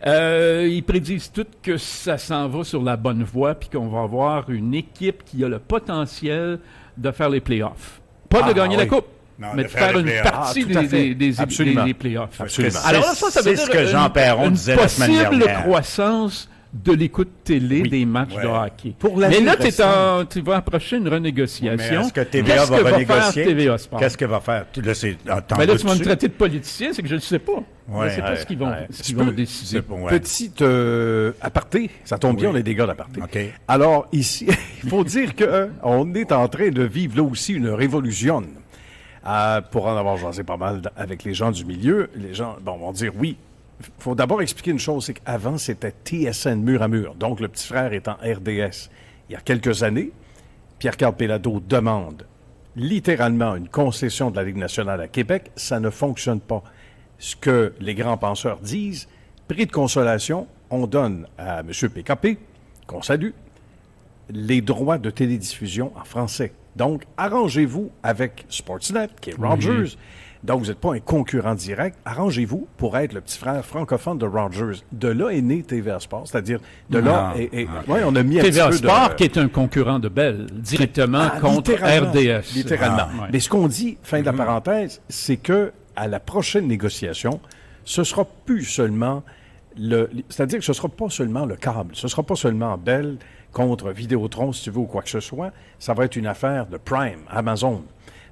ils prédisent tous que ça s'en va sur la bonne voie puis qu'on va avoir une équipe qui a le potentiel de faire les playoffs. Pas de Ah, gagner la oui. Coupe, Non, mais de de faire faire les une playoffs. partie Ah, tout à fait. des Absolument. playoffs. Absolument. Alors là, ça veut C'est dire ce que Jean Perron une disait la semaine possible dernière. croissance de l'écoute télé Oui. des matchs Ouais. de hockey. Pour la Mais vie là, restante. tu vas approcher une Mais renégociation. est-ce que TVA Qu'est-ce va que renégocier? faire TVA Sport? Qu'est-ce qu'elle va faire? Là, c'est, Ben là, tu vas me traiter de politicien, c'est que je ne sais pas. Ouais, je ne sais pas ce qu'ils vont, ouais. ce qu'ils Tu vont peux- décider. c'est bon, ouais. Petite aparté, ça tombe bien, Oui. on est des gars d'aparté. OK. Alors, ici, il faut dire qu'on est en train de vivre là aussi une révolution. Pour en avoir jasé pas mal avec les gens du milieu, les gens vont dire oui. Il faut d'abord expliquer une chose, c'est qu'avant, c'était TSN mur à mur. Donc, le petit frère est en RDS. Il y a quelques années, Pierre-Carl Péladeau demande littéralement une concession de la Ligue nationale à Québec. Ça ne fonctionne pas. Ce que les grands penseurs disent, prix de consolation, on donne à M. PKP, qu'on salue, les droits de télédiffusion en français. Donc, arrangez-vous avec Sportsnet, qui est Rogers. Donc, vous n'êtes pas un concurrent direct. Arrangez-vous pour être le petit frère francophone de Rogers. De là est né TVA Sport, c'est-à-dire de là, ouais, on a mis un TVA petit peu Sport, de... qui est un concurrent de Bell, directement contre littéralement. RDS. Littéralement. Ah, ouais. Mais ce qu'on dit, fin de la parenthèse, c'est que à la prochaine négociation, ce sera plus seulement c'est-à-dire que ce sera pas seulement le câble, ce sera pas seulement Bell contre Vidéotron, si tu veux, ou quoi que ce soit. Ça va être une affaire de Prime, Amazon.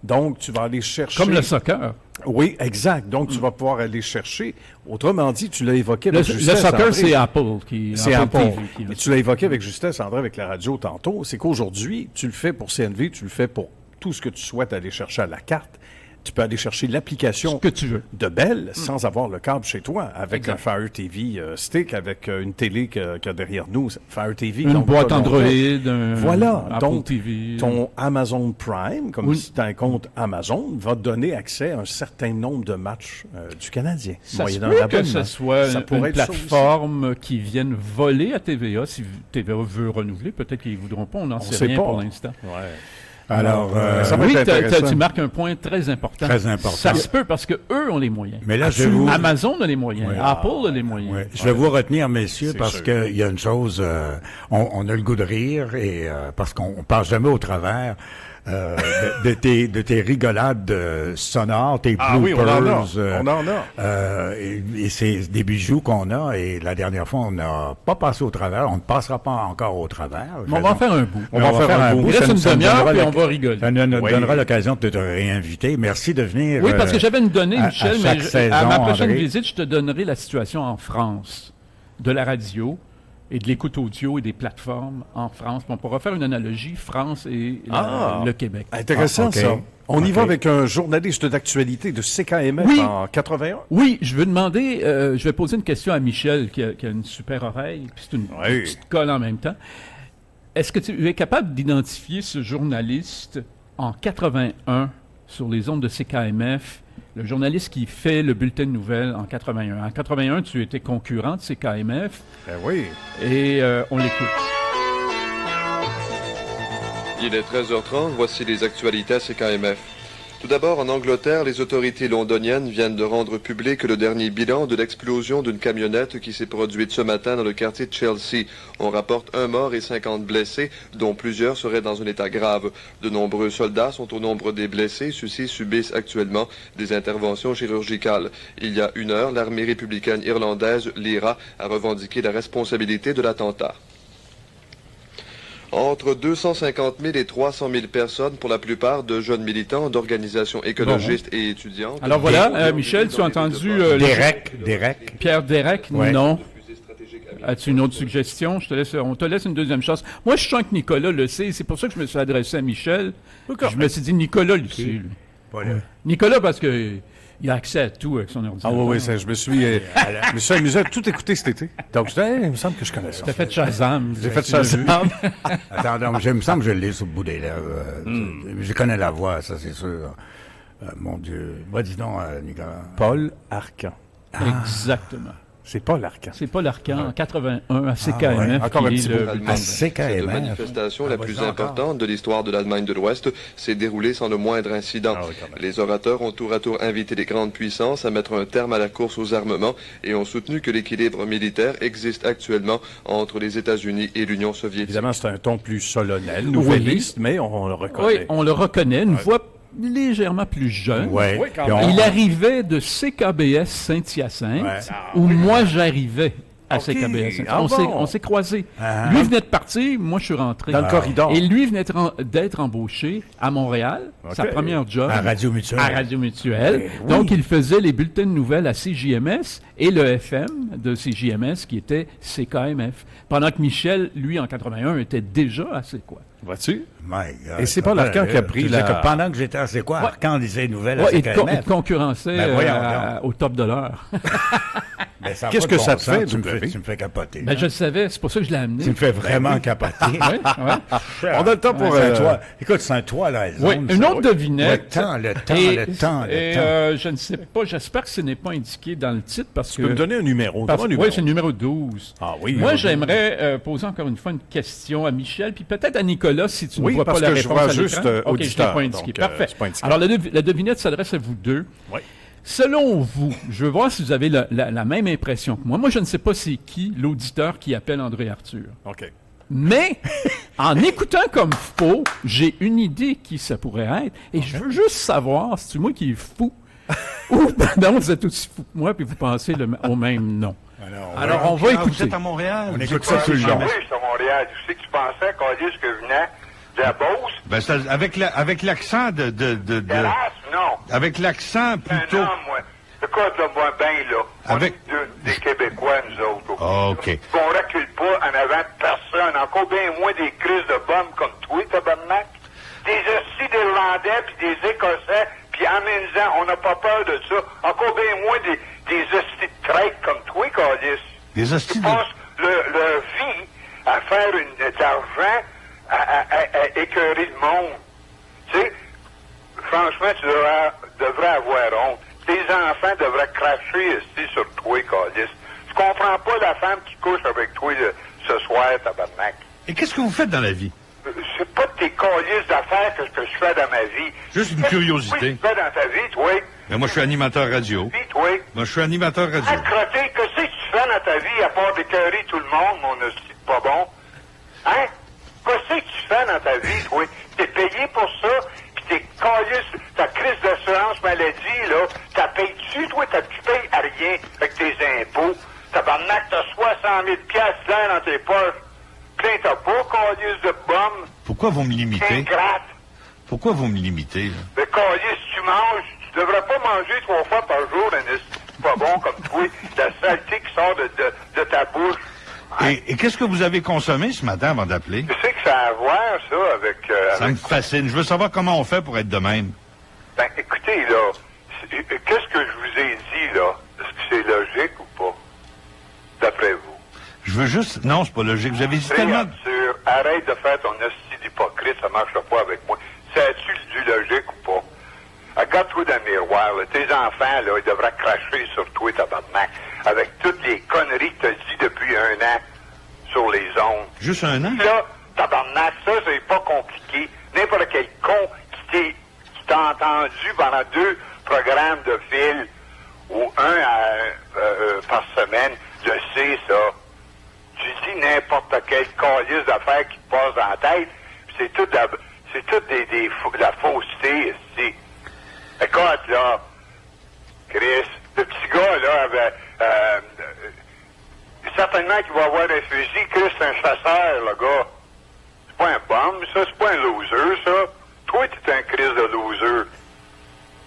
Donc, tu vas aller chercher... Comme le soccer. Oui, exact. Donc, tu vas pouvoir aller chercher... Autrement dit, tu l'as évoqué Le avec justesse, soccer, André. c'est Apple qui C'est Apple. TV qui- Mais tu l'as évoqué avec justesse, André, avec la radio tantôt. C'est qu'aujourd'hui, tu le fais pour CNV, tu le fais pour tout ce que tu souhaites aller chercher à la carte. Tu peux aller chercher l'application Ce que tu veux. de Bell sans avoir le câble chez toi, avec Exact. un Fire TV stick, avec une télé qu'il y a derrière nous, Fire TV. Une donc, boîte donc, Android, un Voilà. Apple Donc, TV. ton Amazon Prime, comme Oui. si tu as un compte Amazon, va te donner accès à un certain nombre de matchs du Canadien. Ça se moyennant peut un que abonnement. ce soit Ça une pourrait être ça aussi. plateforme qui vienne voler à TVA. Si TVA veut renouveler, peut-être qu'ils ne voudront pas, on n'en sait sait rien pas. pour l'instant. Ouais. Alors, ça va oui, être intéressant. tu marques un point très important. Très important. Ça se peut parce que eux ont les moyens. mais là, je vais vous... Amazon a les moyens. Oui. Apple a les moyens. Oui. Je vais vous retenir, messieurs, C'est parce sûr. qu'il y a une chose, on a le goût de rire, et parce qu'on passe jamais au travers de tes rigolades sonores, tes Ah oui, bloopers. on en a. Et c'est des bijoux qu'on a, et la dernière fois, on n'a pas passé au travers, on ne passera pas encore au travers. Mais on va en faire un bout. On va en faire un bout. Il reste une Ça nous demi-heure, donnera puis le- on va rigoler. Ça nous Oui. donnera l'occasion de te réinviter. Merci de venir. Oui, parce que j'avais une donnée, à Michel, chaque mais saison, à ma prochaine André. visite, je te donnerai la situation en France, de la radio et de l'écoute audio et des plateformes en France. On pourra faire une analogie France et le Québec. Intéressant, Ah, ok. ça. On y Ok. va avec un journaliste d'actualité de CKMF Oui. en 81. Oui, je veux demander, je vais poser une question à Michel qui a une super oreille, puis c'est une Oui. petite colle en même temps. Est-ce que tu es capable d'identifier ce journaliste en 81 sur les ondes de CKMF, le journaliste qui fait le bulletin de nouvelles en 81? En 81, tu étais concurrent de CKMF Ben oui. et on l'écoute. Il est 13h30, voici les actualités à CKMF. Tout d'abord, en Angleterre, les autorités londoniennes viennent de rendre public le dernier bilan de l'explosion d'une camionnette qui s'est produite ce matin dans le quartier de Chelsea. On rapporte 1 mort et 50 blessés, dont plusieurs seraient dans un état grave. De nombreux soldats sont au nombre des blessés. Ceux-ci subissent actuellement des interventions chirurgicales. Il y a 1 heure, l'armée républicaine irlandaise, l'IRA, a revendiqué la responsabilité de l'attentat. Entre 250 000 et 300 000 personnes, pour la plupart de jeunes militants d'organisations écologistes et étudiantes. Alors voilà, Michel, tu as entendu Derek. Pierre Derek? Ouais. Non. As-tu une autre suggestion? On te laisse une deuxième chance. Moi, je sens que Nicolas le sait. C'est pour ça que je me suis adressé à Michel. Je me suis dit, Nicolas le sait, lui. Voilà. Nicolas, parce que il a accès à tout avec son ordinateur. Ah oui, ça, je me suis amusé à tout écouter cet été. Donc, je disais, hey, il me semble que je connais ça. T'as fait Shazam. J'ai fait Tu l'as Shazam. vu. Attends, donc, il me semble que je l'ai sur le bout des lèvres. Je connais la voix, ça, c'est sûr. Mon Dieu. Dis donc, Nicolas. Paul Arcan. Exactement. C'est Paul Arcan. C'est Paul Arcan, en 81, à CKMF. ouais. Encore un qui petit est bout. le- À Cette CKMF. manifestation, la Ah, plus vas-y encore. importante de l'histoire de l'Allemagne de l'Ouest, s'est déroulée sans le moindre incident. Ah oui, quand même. Les orateurs ont tour à tour invité les grandes puissances à mettre un terme à la course aux armements et ont soutenu que l'équilibre militaire existe actuellement entre les États-Unis et l'Union soviétique. Évidemment, c'est un ton plus solennel, nouvelliste, mais on le Oui, reconnaît. on le reconnaît. Une voix légèrement plus jeune. Ouais. Oui, quand Puis même. Il arrivait de CKBS Saint-Hyacinthe, Ouais. où moi j'arrivais à Ok. CKBS. Ah on bon. s'est croisés. Ah. Lui venait de partir, moi je suis rentré. Dans le corridor. Et lui venait d'être embauché à Montréal, Ok. sa première job. À Radio Mutuelle. À Radio Mutuelle. oui. Donc, il faisait les bulletins de nouvelles à CJMS et le FM de CJMS qui était CKMF. Pendant que Michel, lui, en 81, était déjà à C'est quoi? Vois-tu? My God. Et c'est pas l'Arcan qui a pris Tu sais la- que pendant que j'étais à C'est quoi, Arcan disait les nouvelles à Ouais, il CKMF. te concurrençait Ben, voyons au top de l'heure. Ben, ça a Qu'est-ce pas de que ça bon te sens, fait, tu me W? tu me fais capoter. Ben, je le savais, c'est pour ça que je l'ai amené. Tu me fais vraiment capoter. Ouais, ouais. On a le temps pour... C'est un toit. Écoute, c'est un toit, là. Oui, une autre devinette. Le temps, le temps. Je ne sais pas, j'espère que ce n'est pas indiqué dans le titre parce Tu que... peux me donner un numéro. parce- Donne-moi un numéro. Oui, c'est le numéro 12. Ah oui. Moi, j'aimerais poser encore une fois une question à Michel, puis peut-être à Nicolas si tu Oui, ne vois parce pas la que je réponse vois à juste, l'écran. Ok, je ne auditeur, l'ai pas indiqué. donc, Parfait. c'est pas indiqué. Alors, la devinette s'adresse à vous deux. Oui. Selon vous, je veux voir si vous avez la même impression que moi. Moi, je ne sais pas c'est qui l'auditeur qui appelle André Arthur. OK. Mais, en écoutant comme faux, j'ai une idée qui ça pourrait être. Et je veux juste savoir si c'est moi qui est fou ou non, vous êtes aussi fou que moi puis vous pensez au même nom. Alors, on va écouter. Vous êtes à Montréal. On écoute ça tout le long. Oui, je suis à Montréal. Tu sais que tu pensais, Carlis, que je venais de la Beauce? Ben, c'est avec l'accent de Hélas, non. avec l'accent plutôt. Non, moi. Écoute, là, moi, ben, là. On Avec- est des Québécois, nous autres. Ah, OK. On recule pas en avant de personne. Encore bien moins des crises de bombes comme toi, tabarnak. Des hosties d'Irlandais, puis des Écossais, puis amusant. On n'a pas peur de ça. Encore bien moins des hosties de traite comme toi, Carlis. Des hosties Ils de- passent leur vie à faire de l'argent, à écœurer le monde. Tu sais, franchement, tu devrais avoir honte. Tes enfants devraient cracher ici sur toi, Carlis. Tu comprends pas la femme qui couche avec toi ce soir, tabarnak. Et qu'est-ce que vous faites dans la vie? c'est pas de tes calices d'affaires que je fais dans ma vie. Juste une Qu'est-ce curiosité. que tu fais dans ta vie, toi? Mais moi, je suis animateur radio. Vie, toi? Moi, je suis animateur radio. À crotter, qu'est-ce que tu fais dans ta vie à part d'écœurer tout le monde, mon hostie de pas bon? Hein? Qu'est-ce que tu fais dans ta vie, toi? T'es payé pour ça, pis t'es calice, ta crise d'assurance maladie, là, t'as payé-tu, toi? Tu payes à rien avec tes impôts. Tabarnak, t'as 60 000 piastres là dans tes poches. Plein t'as pas, calice de bombe. Pourquoi vous me limitez? Ingrate. Pourquoi vous me limitez, là? Le calice, tu manges, tu devrais pas manger 3 fois par jour, c'est pas bon comme toi. La saleté qui sort de ta bouche. Et qu'est-ce que vous avez consommé ce matin avant d'appeler? Tu sais que ça a à voir, ça, avec... Ça me fascine. Je veux savoir comment on fait pour être de même. Ben, écoutez, là, qu'est-ce que je vous ai dit, là? Est-ce que c'est logique ou pas? D'après vous? Je veux juste... Non, c'est pas logique. Vous avez dit tellement... Arthur, arrête de faire ton hostie d'hypocrite, ça marche pas avec moi. C'est-tu du logique ou pas? Regarde-toi dans le miroir, là. Tes enfants, là, ils devraient cracher sur toi, tabarnak, avec toutes les conneries que t'as dit depuis 1 an sur les ondes. Juste 1 an? Là, tabarnak, ça, c'est pas compliqué. N'importe quel con qui t'a entendu pendant 2 programmes de fil, ou un par semaine, je sais ça. Tu dis n'importe quel calice d'affaires qui te passe dans la tête, pis c'est tout de la fausseté, ici. Écoute, là, Chris, le petit gars, là, certainement qu'il va avoir un fusil. Chris, c'est un chasseur, le gars. C'est pas un bum, ça, c'est pas un loser, ça. Toi, t'es un Chris de loser.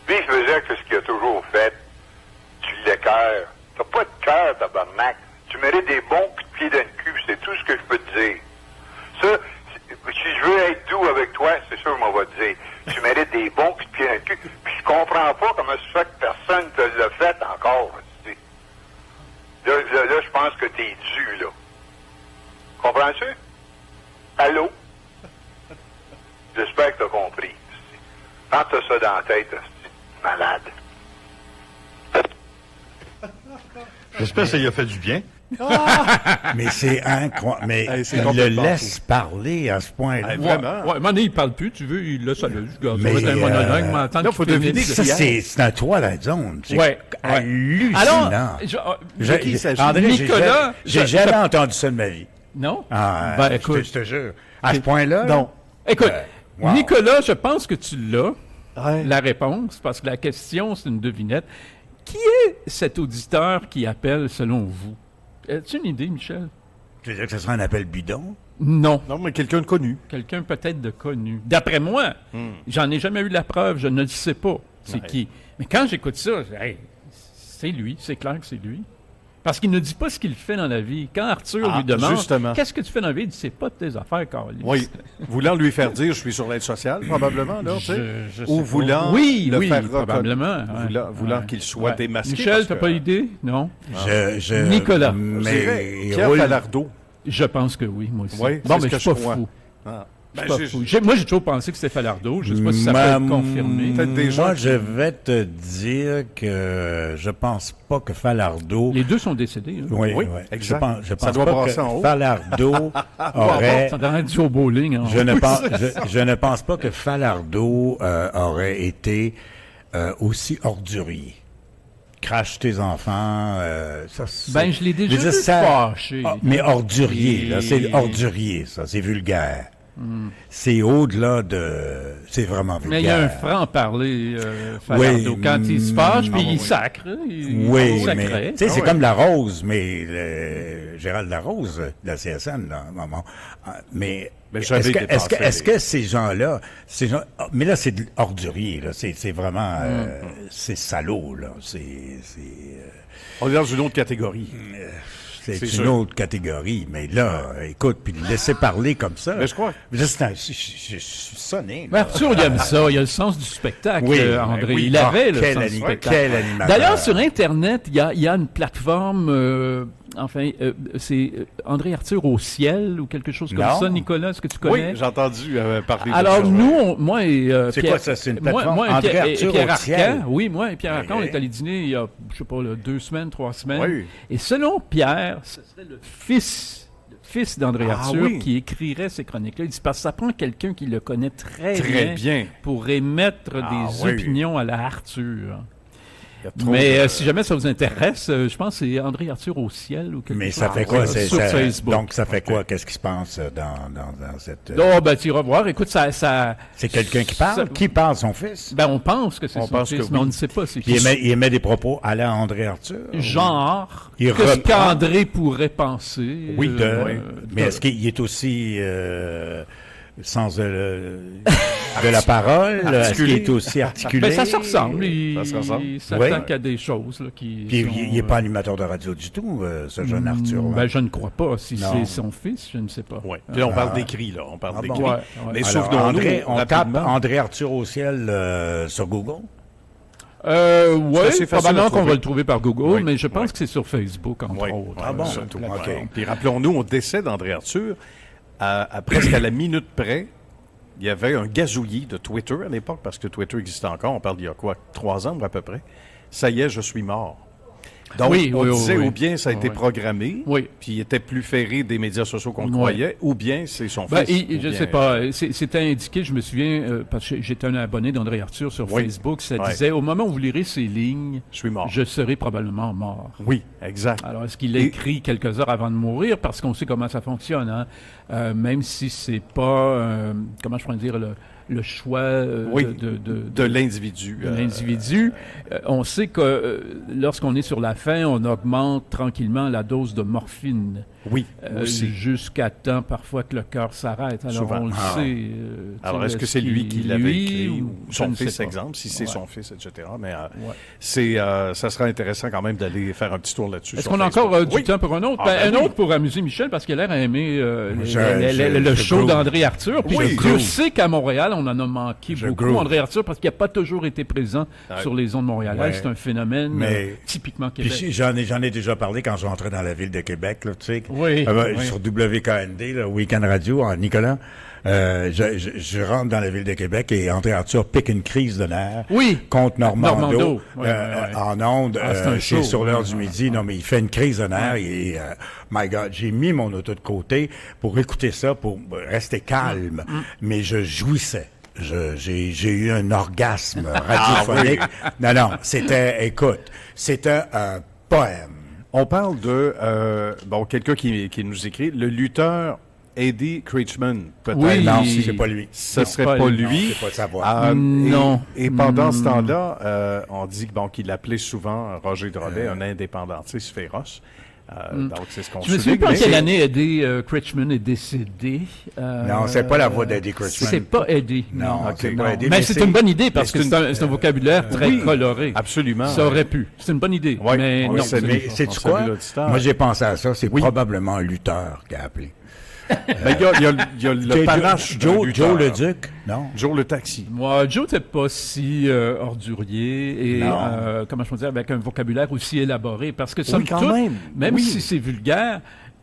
Lui, il faisait ce qu'il a toujours fait. Tu l'écœures. T'as pas de cœur, tabarnak. Tu mérites des bons coups de pied dans le cul, c'est tout ce que je peux te dire. Ça, si je veux être doux avec toi, c'est sûr que je m'en vais te dire. Tu mérites des bons coups de pied dans le cul. Puis je comprends pas comment ça fait que personne te l'a fait encore. Tu sais. Là, je pense que t'es dû, là. Comprends-tu? Allô? J'espère que t'as compris. Quand t'as ça dans la tête, c'est malade. J'espère que ça lui a fait du bien. Mais c'est incroyable. Mais Hey, c'est il le complètement laisse parler à ce point-là. Hey, vraiment. Ouais, maintenant, il parle plus, tu veux, il laisse aller. Regarde, Mais, ça va être un monologue, mais attends là, qu'il faut finisse. deviner Ça, c'est un Twilight Zone. C'est Ouais. hallucinant. Alors, J'ai- qui s'agit? André, Nicolas, j'ai jamais entendu ça de ma vie. non? Ah, Ben, je écoute. te jure. À ce point-là? Non. Écoute, wow. Nicolas, je pense que tu l'as, Ouais. la réponse, parce que la question, c'est une devinette. Qui est cet auditeur qui appelle selon vous? As-tu une idée, Michel? Tu veux dire que ce sera un appel bidon? Non. Non, mais quelqu'un de connu. Quelqu'un peut-être de connu. D'après moi, j'en ai jamais eu la preuve, je ne le sais pas. C'est qui? Mais quand j'écoute ça, hey, c'est lui, c'est clair que c'est lui. Parce qu'il ne dit pas ce qu'il fait dans la vie. Quand Arthur lui demande justement. qu'est-ce que tu fais dans la vie, il dit c'est pas de tes affaires, Carlis. Oui. Voulant lui faire dire je suis sur l'aide sociale, probablement, là, tu sais. Je sais Ou pas. voulant oui, le oui, faire reconnaître. probablement. Ouais. Voulant Ouais. qu'il soit Ouais. démasqué. Michel, parce t'as que- pas idée? Non? Mais Nicolas. Je dirais il Pierre roule- Falardeau. Je pense que oui, moi aussi. Oui, bon, c'est mais ce je suis que pas je crois. fou. Ah. Je Ben, suis pas fou. Moi, j'ai toujours pensé que c'était Falardeau. Je sais pas si ça peut être confirmé. Peut-être des gens Moi, qui- je vais te dire que je pense pas que Falardeau... Les deux sont décédés. Hein. Oui, Oui, oui. exact. Je pense Ça doit pas brasser en que haut. Falardeau aurait... Ça devrait être au bowling. Hein. Je ne pense pas que Falardeau aurait été aussi ordurier. Crache tes enfants. Ça, c'est- Ben, je l'ai déjà veux dire, vu fâché. mais ordurier, là, c'est Et- ordurier, ça, c'est vulgaire. C'est au-delà de... C'est vraiment vulgaire. Mais il y a un franc-parler, Falardeau. Oui, Quand il se fâche, puis oui. il sacre. Il Oui, sacrait. mais tu sais, c'est comme la Rose, mais Gérald Larose de la CSN, là, maman. Mais Mais j'avais dépassé est-ce que ces gens-là, mais là c'est de ordurier, là, c'est vraiment, c'est salaud, là, On est dans une autre catégorie. c'est C'est une sûr. autre catégorie. Mais là, écoute, puis le laisser parler comme ça. Mais je crois. Là, je suis sonné. Mais là. Arthur, il aime ça. Il a le sens du spectacle, Oui, André. oui. Il avait le quel sens du anima- spectacle. quel animateur. D'ailleurs, sur Internet, il y a une plateforme, c'est André Arthur au ciel ou quelque chose comme Non. ça. Nicolas, est-ce que tu Oui, connais? j'ai entendu parler Alors, de ça. nous, moi et C'est Pierre... quoi ça, c'est une moi- plateforme? moi et André Pierre, et Arthur Pierre au ciel? Arcan, oui, moi et Pierre Arcan, on Ok. est allé dîner il y a, je sais pas, là, 2 semaines, 3 semaines. Oui. Et selon Pierre, ce serait le fils fils d'André Ah, Arthur, oui. qui écrirait ces chroniques-là. Il dit parce que ça prend quelqu'un qui le connaît très Très bien. pour émettre des oui. opinions à la Arthur. Il y a trop Mais de- si jamais ça vous intéresse, je pense que c'est André Arthur au ciel ou quelque Mais chose. ça fait quoi? Sur Facebook. Donc, ça fait quoi? Qu'est-ce qui se passe dans cette... Oh, ben, tu iras voir. Écoute, ça C'est quelqu'un qui parle? ça- Qui parle, son fils? ben, on pense que c'est On son pense fils, que mais oui. on ne sait pas c'est Puis qui. il émet des propos à la André Arthur? Genre, Il qu'est-ce reprend. qu'André pourrait penser? Oui, mais de- est-ce qu'il est aussi sans de la parole? Est-ce qu'il est aussi articulé? Ben, ça se ressemble. Ça se ressemble. Il s'attend Oui. qu'à des choses là, qui Puis sont, il n'est pas animateur de radio du tout, ce jeune Arthur. Ben, je ne crois pas. Si Non. c'est son fils, je ne sais pas. Ouais. Puis là, on parle d'écrit, là. On parle Ah bon? d'écrit. Ouais, ouais. Mais Alors, souvenons-nous, André, on tape rapidement, André Arthur au ciel sur Google? C'est Oui, assez facile probablement à qu'on trouver. va le trouver par Google, Oui, mais je pense oui. que c'est sur Facebook, entre Oui. autres. Ah bon? Surtout. OK. Ouais. Puis rappelons-nous, au décès d'André Arthur, à presque à la minute près, il y avait un gazouillis de Twitter à l'époque, parce que Twitter existait encore, on parle d'il y a quoi, 3 ans à peu près. Ça y est, je suis mort. Donc, Oui, on oui, disait oui, oui. ou bien ça a été Oui. programmé, Oui. puis il était plus ferré des médias sociaux qu'on le Oui. croyait, ou bien c'est son Ben, fils. ou je ne bien- sais pas. C'était indiqué, je me souviens, parce que j'étais un abonné d'André Arthur sur Oui. Facebook, ça Ouais. disait, au moment où vous lirez ces lignes, Je suis mort. je serai probablement mort. Oui, exact. Alors, est-ce qu'il l'a Et- écrit quelques heures avant de mourir? Parce qu'on sait comment ça fonctionne, hein? Même si c'est pas, comment je pourrais dire, le choix Oui, de l'individu. l'individu. On sait que lorsqu'on est sur la fin, on augmente tranquillement la dose de morphine. Oui, aussi. Jusqu'à temps parfois que le cœur s'arrête. Alors Souvent. on le Ah. sait. Alors, est-ce que c'est lui qui l'avait écrit, ou son fils, exemple, si c'est son fils, etc. Mais ça sera intéressant quand même d'aller faire un petit tour là-dessus. Est-ce sur qu'on a Facebook. encore du Oui. temps pour un autre? Ah, ben un oui. autre pour amuser Michel, parce qu'il a l'air à aimer le je show groove. d'André Arthur. Puis Oui. Dieu sait qu'à Montréal, on en a manqué Je beaucoup, groove. André Arthur, parce qu'il n'a pas toujours été présent Ouais. sur les ondes montréalaises. Ouais. C'est un phénomène Mais- typiquement Puis québécois. j'en ai déjà parlé quand je rentrais dans la ville de Québec, là, tu sais. Oui, oui. Sur WKND, là, Weekend Radio, en Nicolas. Je rentre dans la ville de Québec et André Arthur pique une crise de nerfs Oui. contre Normando, Normando. Ouais, ouais. en onde. Ah, c'est un c'est show. sur l'heure du Ouais, midi. Non, mais il fait une crise de nerfs et, my God, j'ai mis mon auto de côté pour écouter ça, pour rester calme. Mais je jouissais. J'ai eu un orgasme radiophonique. Non, c'était un poème. On parle de quelqu'un qui nous écrit, le lutteur Eddie Critchman, peut-être. Oui. Non, c'est pas lui. Ce C'est serait pas pas lui. lui. Non, c'est pas sa voix. Non. Et pendant ce temps-là, on dit qu'il appelait souvent Roger Drolet un indépendantiste féroce. Donc, c'est ce qu'on Je me souviens souligne, pas en mais quelle c'est- année Eddie Critchman est décédé. Non, c'est pas la voix d'Eddie Critchman. C'est pas Eddie. Non, c'est non. pas Eddie. Mais c'est une bonne idée parce que mais c'est un vocabulaire très oui, coloré. Absolument. Ça aurait pu. C'est une bonne idée. Ouais, mais on non. salue. Mais On sais-tu salue quoi? l'auditeur. Moi, j'ai pensé à ça. C'est Oui. probablement un lutteur qui a appelé. Ben, il y a le panache d'un Joe lutteur. le Duc? Non. Joe le taxi. Moi, Joe n'était pas si ordurier et, Non. comment je peux dire, avec un vocabulaire aussi élaboré. Parce que, somme quand toute, même. Oui. si c'est vulgaire,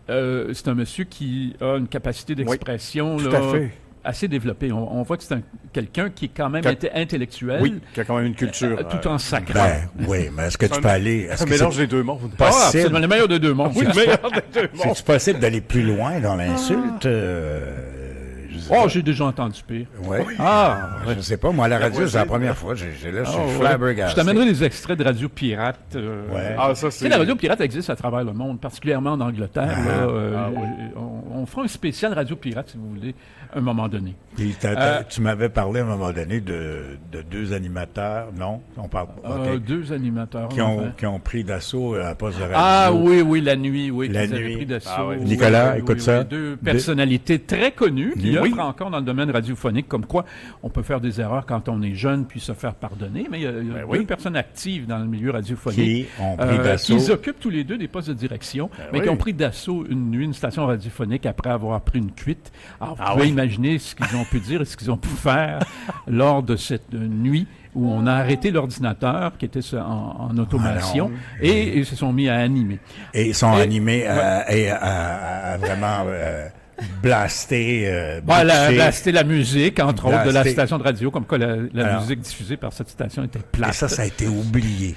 c'est un monsieur qui a une capacité d'expression tout là, à fait. assez développée. On voit que c'est quelqu'un qui est quand même intellectuel, Oui, qui a quand même une culture. tout en sacrant. Ben, oui, mais est-ce que tu peux aller... Est-ce Un que mélange c'est des deux mondes. Ah, possible? absolument, le meilleur de deux mondes. Oui, le meilleur des deux mondes. C'est-tu possible d'aller plus loin dans l'insulte? Je sais Oh, pas. j'ai déjà entendu pire. Ouais. Ah, Je sais pas. Moi, à la radio, c'est la première fois. Je suis flabbergasté. Je t'amènerai des extraits de Radio Pirate. Ouais. Ah, ça, Tu sais, la Radio Pirate existe à travers le monde, particulièrement en Angleterre. oui. On fera un spécial Radio Pirate, si vous voulez, à un moment donné. Puis tu m'avais parlé à un moment donné de deux animateurs, non? On parle... ok. Deux animateurs. Qui ont pris d'assaut à poste de radio. Ah oui, la nuit, oui. La qu'ils avaient nuit. pris d'assaut. Ah oui. Nicolas, écoute ça. Deux personnalités très connues qui Oui. offrent encore dans le domaine radiophonique, comme quoi on peut faire des erreurs quand on est jeune puis se faire pardonner, mais il y a oui. deux personnes actives dans le milieu radiophonique Qui ont pris d'assaut. qui occupent tous les deux des postes de direction, mais qui oui. ont pris d'assaut une nuit une station radiophonique après avoir pris une cuite. Alors, vous Ah pouvez oui. imaginer ce qu'ils ont pu dire et ce qu'ils ont pu faire lors de cette nuit où on a arrêté l'ordinateur qui était en automation non. et ils se sont mis à animer. Et ils sont Et- animés à vraiment blaster, blaster la musique, entre autres, de la Blaster. station de radio, comme quoi la Alors. musique diffusée par cette station était Et plate. ça a été oublié.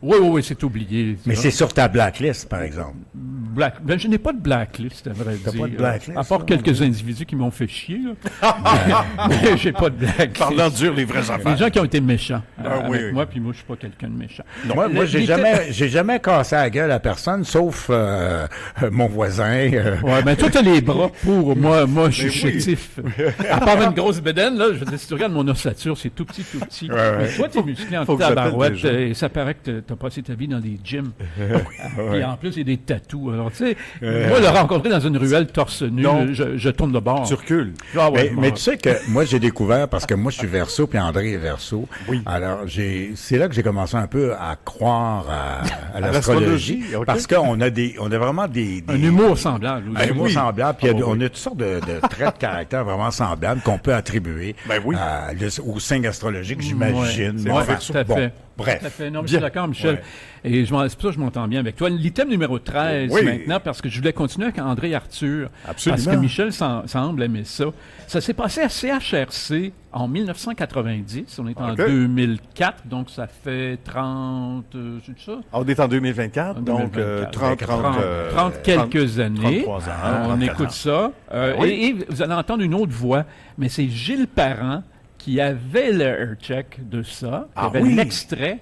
Oui, c'est oublié. Mais c'est sur ta blacklist, par exemple. Ben, je n'ai pas de blacklist, à vrai T'as dire. pas de blacklist, À part là, quelques individus qui m'ont fait chier, là. mais j'ai pas de blacklist. Parlant dur, les vraies Les affaires. gens qui ont été méchants oui, avec oui. moi, puis moi, je suis pas quelqu'un de méchant. Moi, j'ai jamais cassé la gueule à personne, sauf mon voisin. Ouais, ben toi, t'as les bras pour moi. Moi, je suis chétif. À part une grosse bédaine, là, je veux dire, si tu regardes mon ossature, c'est tout petit, tout petit. Mais toi, t'es musclé en Faut que tabarouette, j'appelle des et ça paraît que t'as passé ta vie dans des gyms. Puis en plus, il y a des tatous. Alors, tu sais, moi, le rencontrer dans une ruelle torse nu, Non. je tourne de bord. Tu recules. Ah ouais, Mais tu sais que moi, j'ai découvert, parce que moi, je suis Verseau, puis André est Verseau. Oui. Alors, c'est là que j'ai commencé un peu à croire à l'astrologie. l'astrologie, ok. Parce qu'on a vraiment des un humour semblable. un humour oui. semblable, puis Ah, on oui. a toutes sortes de traits de caractère vraiment semblables qu'on peut attribuer Ben oui. au signe astrologique, j'imagine. c'est Bon, vrai, tout à bon, fait. bref. Tout à fait. Non, mais je suis d'accord, Michel. Ouais. Et c'est pour ça que je m'entends bien avec toi. L'item numéro 13 Oui. maintenant, parce que je voulais continuer avec André et Arthur. Absolument. Parce que Michel semble aimer ça. Ça s'est passé à CHRC en 1990. On est en Ok. 2004, donc ça fait 30... c'est ça? On est en 2024, donc 30 quelques années. 33 ans. On 34 écoute ans. ça. Oui. Et vous allez entendre une autre voix, mais c'est Gilles Parent qui avait le aircheck de ça, qui Ah avait oui. l'extrait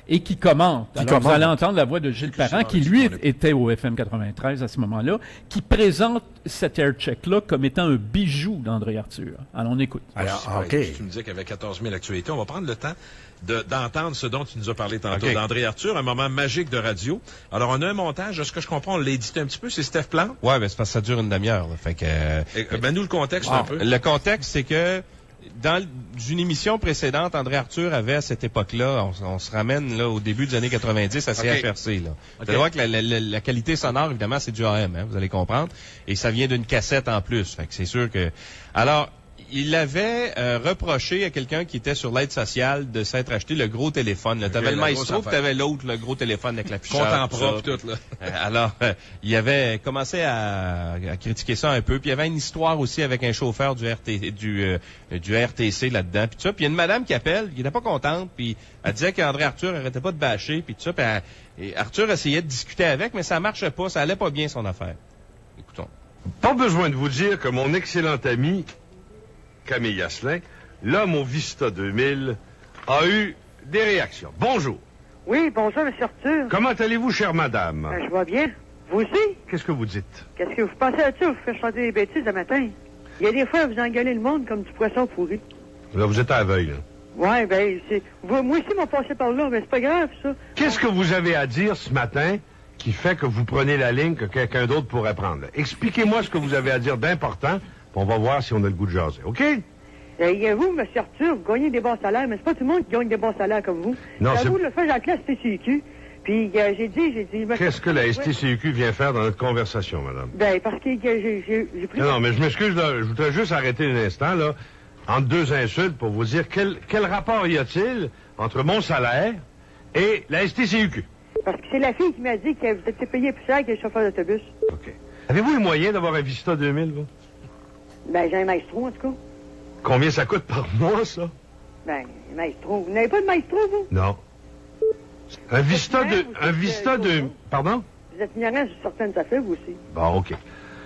et qui commente. Alors, commente. vous allez entendre la voix de Gilles Parent, qui lui était au FM 93 à ce moment-là, qui présente cet aircheck-là comme étant un bijou d'André Arthur. Alors, on écoute. Alors, OK. Tu me disais qu'il y avait 14 000 actualités. On va prendre le temps d'entendre ce dont tu nous as parlé tantôt, OK. d'André Arthur, un moment magique de radio. Alors, on a un montage, de ce que je comprends, on l'a édité un petit peu, c'est Steph Plante. Ouais, ben c'est parce que ça dure une demi-heure. Là. Fait que Ben, nous, le contexte un peu. le contexte, c'est que dans une émission précédente, André Arthur avait à cette époque-là, on se ramène là au début des années 90 à CHRC. Là. Vous allez voir que la qualité sonore, évidemment, c'est du AM, hein, vous allez comprendre. Et ça vient d'une cassette en plus. Fait que c'est sûr que. Alors, il avait reproché à quelqu'un qui était sur l'aide sociale de s'être acheté le gros téléphone. Tu avais le la Maestro, grosse puis tu avais l'autre, le gros téléphone avec l'afficheur. Compte en tout propre, ça. tout, là. Alors, il avait commencé à critiquer ça un peu. Puis il y avait une histoire aussi avec un chauffeur du RTC là-dedans. Puis tout ça. Puis il y a une madame qui appelle, qui n'était pas contente. Puis elle disait qu'André Arthur arrêtait pas de bâcher. Puis tout ça. Puis et Arthur essayait de discuter avec, mais ça marchait pas. Ça allait pas bien, son affaire. Écoutons. Pas besoin de vous dire que mon excellent ami Camille Asselin, l'homme au Vista 2000, a eu des réactions. Bonjour. Oui, bonjour, M. Arthur. Comment allez-vous, chère madame? Je vais bien. Vous aussi? Qu'est-ce que vous dites? Qu'est-ce que vous pensez là-dessus? Vous faites chanter des bêtises le matin. Il y a des fois, vous engueulez le monde comme du poisson pourri. Là, vous êtes à l'aveugle. Ouais, ben, c'est... Moi aussi, m'ont passé par là, mais c'est pas grave, ça. Qu'est-ce que vous avez à dire ce matin qui fait que vous prenez la ligne que quelqu'un d'autre pourrait prendre? Expliquez-moi ce que vous avez à dire d'important, puis on va voir si on a le goût de jaser, OK? Vous, M. Arthur, vous gagnez des bons salaires, mais c'est pas tout le monde qui gagne des bons salaires comme vous. Non, c'est- J'avoue, le fait, j'ai la classe TCQ, puis j'ai dit... Qu'est-ce que la STCUQ vient faire dans notre conversation, madame? Ben, parce que j'ai pris... Non, mais je m'excuse, là, je voudrais juste arrêter un instant, là, entre deux insultes pour vous dire quel rapport y a-t-il entre mon salaire et la STCUQ? Parce que c'est la fille qui m'a dit que vous étiez payé plus cher que le chauffeur d'autobus. OK. Avez-vous les moyens d'avoir un Vista 2000, vous? Ben, j'ai un maestro, en tout cas. Combien ça coûte par mois, ça? Ben, maestro. Vous n'avez pas de maestro, vous? Non. Un Vista de... Un Vista de... Pardon? Vous êtes ignorant sur certaines affaires, vous aussi. Bon, OK.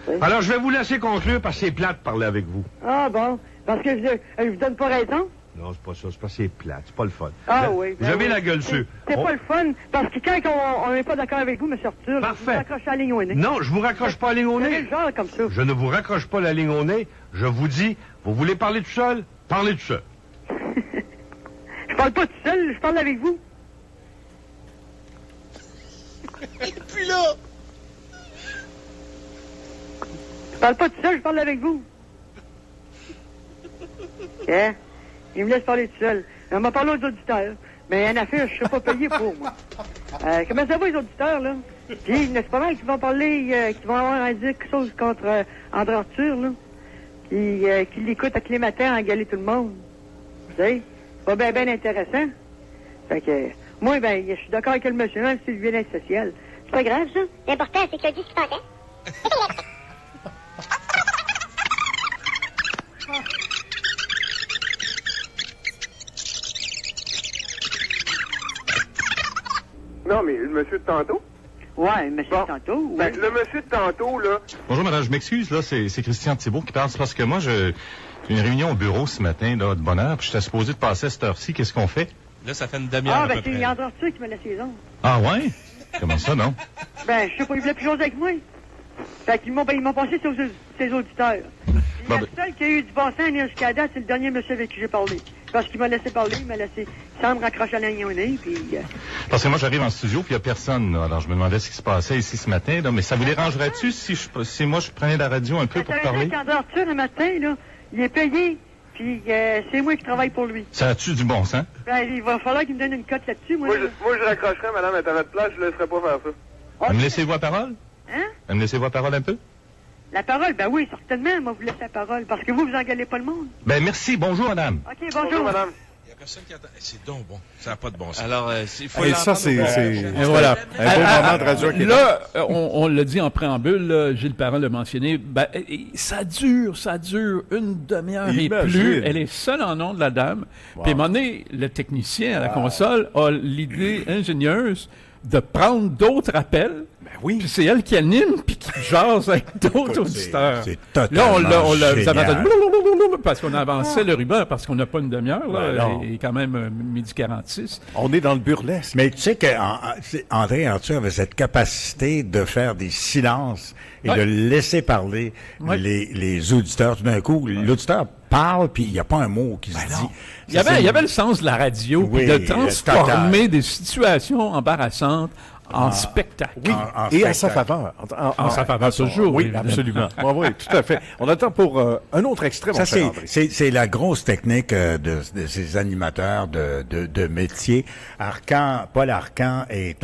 Oui. Alors, je vais vous laisser conclure parce que c'est plate de parler avec vous. Ah, bon. Parce que je vous donne pas raison? Non, c'est pas ça. C'est parce que c'est plate. C'est pas le fun. Ah, Vous- oui. Vous ben avez oui. la gueule sûre. C'est On- pas le fun, parce que quand on n'est pas d'accord avec vous, M. Arthur, Parfait. vous raccrochez la ligne au nez. Non, je vous raccroche pas la ligne au Vous avez nez. le genre comme ça. Je ne vous raccroche pas la ligne au nez. Je vous dis, vous voulez parler tout seul? Parlez tout seul. Je parle pas tout seul, je parle avec vous. Et puis là, Je parle pas tout seul, je parle avec vous. Hein? Il me laisse parler tout seul. On m'a parlé aux auditeurs. Mais une affaire, je ne suis pas payé pour, moi. Comment ça va, les auditeurs, là? Puis, c'est pas mal qu'ils vont parler, qu'ils vont avoir à dire quelque chose contre André Arthur, là. Puis, qu'ils l'écoutent à tous les matins engueuler tout le monde. Vous savez? C'est pas bien intéressant. Fait que, moi, ben, je suis d'accord avec le monsieur, même si c'est le bien-être social. C'est pas grave, ça? L'important, c'est que le dit ce qu'il pensait. Non, mais le monsieur de tantôt? Ouais, le monsieur de tantôt, oui. Ben, le monsieur de tantôt, là... Bonjour, madame, je m'excuse, là, c'est Christian Thibault qui parle. C'est parce que moi, j'ai une réunion au bureau ce matin, là, de bonne heure, puis j'étais supposé de passer à cette heure-ci. Qu'est-ce qu'on fait? Là, ça fait une demi-heure à peu c'est près. André Arthur qui me laisse les ondes. Ah ouais? Comment ça, non? Ben, je sais pas, il voulait plus jouer avec moi. Fait qu'ils m'ont passé sur ses auditeurs. Bon, Le seul qui a eu du bon sens jusqu'à date, c'est le dernier monsieur avec qui j'ai parlé. Parce qu'il m'a laissé parler, il m'a laissé... sans me raccrocher à l'agneau au nez, puis... Parce que moi, j'arrive en studio, puis il n'y a personne, là. Alors, je me demandais ce qui se passait ici ce matin, là. Mais ça vous dérangerait-tu si moi, je prenais la radio un peu pour parler? Quand Arthur, le matin, là, il est payé, puis c'est moi qui travaille pour lui. Ça a-tu du bon sens? Ben, il va falloir qu'il me donne une cote là-dessus, moi. Moi, je raccrocherais, madame, à votre place, je ne laisserais pas faire ça. Vous me laissez-vous la parole? Hein? Vous me laissez-vous la parole un peu? La parole? Ben oui, certainement, moi, vous laissez la parole, parce que vous engueulez pas le monde. Ben, merci. Bonjour, madame. OK, bonjour, madame. Il n'y a personne qui attend. C'est donc bon. Ça n'a pas de bon sens. Alors, il faut Et ça, c'est Et voilà. un beau moment de radio québécois. Là, on l'a dit en préambule, là, Gilles Parent l'a mentionné, ben, ça dure une demi-heure et Imagine. plus. Elle est seule en nom de la dame. Puis à un moment donné, le technicien à la console a l'idée ingénieuse de prendre d'autres appels. Ben oui. Puis c'est elle qui anime puis qui jase avec d'autres Écoute, auditeurs. c'est Là, totalement vous avez génial. entendu parce qu'on avançait le ruban parce qu'on n'a pas une demi-heure. Ben Là, non. et quand même midi 46. On est dans le burlesque. Mais tu sais que André Arthur avait cette capacité de faire des silences et Ouais. de laisser parler Ouais. les auditeurs. Tout d'un coup, l'auditeur parle, puis il n'y a pas un mot qui se dit. Il y avait le sens de la radio, Oui, puis de transformer total. des situations embarrassantes en spectacle. Oui, en et à sa spectacle. faveur. En sa faveur toujours. Oui, évidemment. absolument. Oui, tout à fait. On attend pour un autre extrait, mon Ça, cher André. c'est la grosse technique de ces animateurs de métier. Paul Arcan est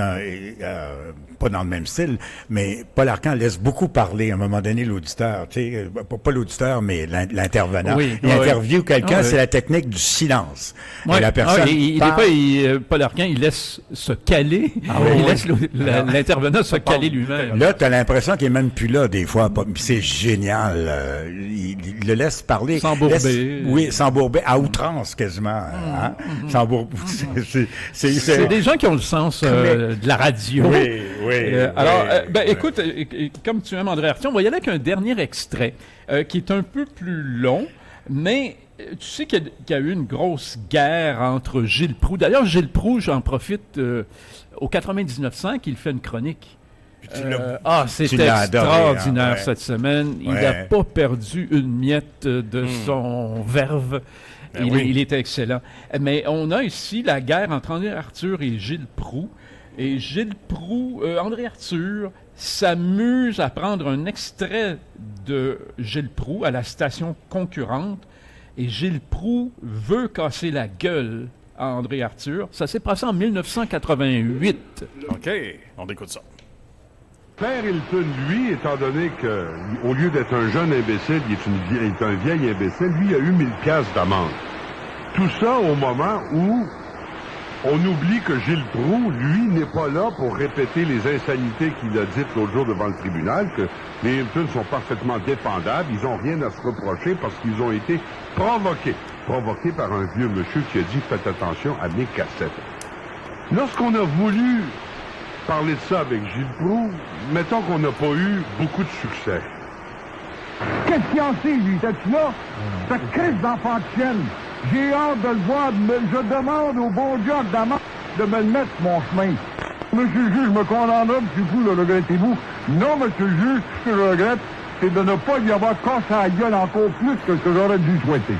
pas dans le même style, mais Paul Arcan laisse beaucoup parler à un moment donné l'auditeur, tu sais, pas l'auditeur, mais l'intervenant. Oui, il oui. interviewe quelqu'un, Ah, c'est oui. la technique du silence. Ouais. Et la personne Paul Arcan, il laisse se caler. oui. Il laisse l'intervenant se caler lui-même. Là, t'as l'impression qu'il est même plus là, des fois. C'est génial. Il le laisse parler. S'embourber. Oui, s'embourber, à outrance, quasiment. Hein? S'embourber. C'est des gens qui ont le sens de la radio. Oui, oui. Écoute, comme tu aimes André Arthur, on va y aller avec un dernier extrait qui est un peu plus long, mais tu sais qu'il y a eu une grosse guerre entre Gilles Proulx. D'ailleurs, Gilles Proulx, j'en profite, au 99.5, il fait une chronique. C'était l'as adoré, extraordinaire hein, ouais. cette semaine. Il Ouais. n'a pas perdu une miette de son verve. Il était excellent. Mais on a ici la guerre entre André Arthur et Gilles Proulx. Et Gilles Proulx, André Arthur s'amuse à prendre un extrait de Gilles Proulx à la station concurrente. Et Gilles Proulx veut casser la gueule à André Arthur. Ça s'est passé en 1988. OK, on écoute ça. Claire Hilton, lui, étant donné que, au lieu d'être un jeune imbécile, il est un vieil imbécile, lui, il a eu 1000 piastres d'amende. Tout ça au moment où on oublie que Gilles Proulx, lui, n'est pas là pour répéter les insanités qu'il a dites l'autre jour devant le tribunal, que les Hilton sont parfaitement défendables, ils n'ont rien à se reprocher parce qu'ils ont été provoqués. Provoqués par un vieux monsieur qui a dit « Faites attention à mes cassettes ». Lorsqu'on a voulu parler de ça avec Gilles Proulx, mettons qu'on n'a pas eu beaucoup de succès. Qu'est-ce qu'il en sait, lui? T'es-tu là? Cette crise d'enfant de chienne. J'ai hâte de le voir. Je demande au bon Dieu de me le mettre sur mon chemin. Monsieur le juge, je me condamnerai, monsieur Fou, le regrettez-vous? Non, monsieur le juge, ce que je regrette, c'est de ne pas lui avoir cassé la gueule encore plus que ce que j'aurais dû souhaiter.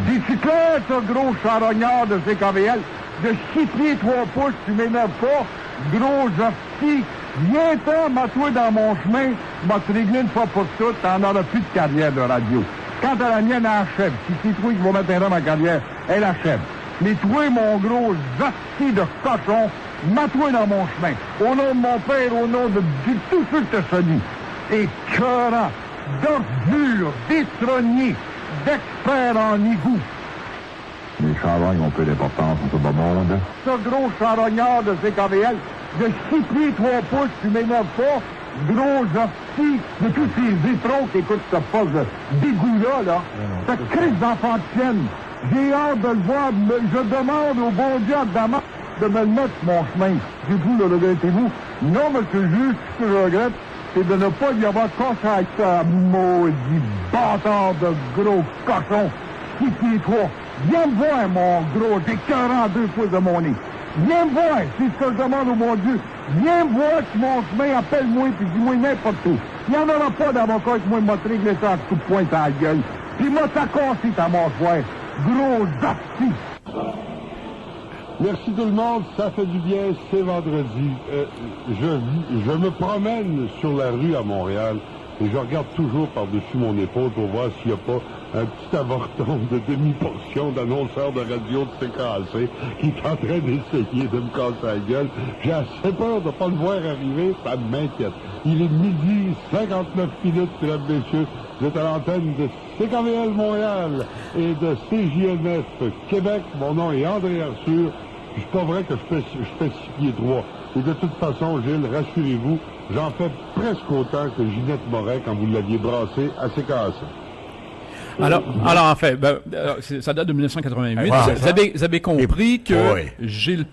Dis-tu clair, ce gros charognard de CKVL, de 6 pieds 3 pouces, tu m'énerves pas, gros hostie, viens-t'en, mets-toi dans mon chemin, m'a te réglé une fois pour toutes, t'en auras plus de carrière de radio. Quant à la mienne, elle achève. Si c'est toi qui vas mettre un homme en carrière, elle achève. Mais toi, mon gros hostie de cochon, mets-toi dans mon chemin. Au nom de mon père, au nom de tous ceux que t'as sonné. Écœurant, d'ordure, détrogné, d'experts en égout. Les charognes ont peu d'importance dans ce bas monde. Ce gros charognard de CKVL, de 6 pieds 3 pouces, tu m'énerves pas, gros hostie de tous ces étrons qui écoutent ce poste d'égout-là, là. Cette crise d'enfant de chienne. J'ai hâte de le voir, je demande au bon Dieu d'amant de me le mettre sur mon chemin. Du coup, le regrettez-vous? Non, monsieur le juge, ce que je regrette, c'est de ne pas y avoir cassé avec ça, maudit bâtard de gros cochon. 6 pieds 3. Viens me voir, mon gros, j'ai 42 pouces de mon nez. Viens me voir, c'est ce que je demande au mon Dieu. Viens me voir sur mon chemin, appelle-moi, puis dis-moi n'importe où. Il n'y en aura pas d'avocat qui m'a réglé ça à coup de poing à la gueule. Puis moi, ça cassé ta mâchoire. Gros zapti. Merci tout le monde, ça fait du bien, c'est vendredi. Je me promène sur la rue à Montréal et je regarde toujours par-dessus mon épaule pour voir s'il n'y a pas un petit avorton de demi-portion d'annonceur de radio de CKAC qui est en train d'essayer de me casser la gueule. J'ai assez peur de ne pas le voir arriver, ça m'inquiète. Il est midi 59 minutes, mesdames et messieurs. Vous êtes à l'antenne de CKVL Montréal et de CJMF Québec. Mon nom est André Arthur. C'est pas vrai que je fais 6 pieds 3. Et de toute façon, Gilles, rassurez-vous, j'en fais presque autant que Ginette Moret quand vous l'aviez brassé à CKAC. Alors en fait, ça date de 1988. Vous avez compris que Gilles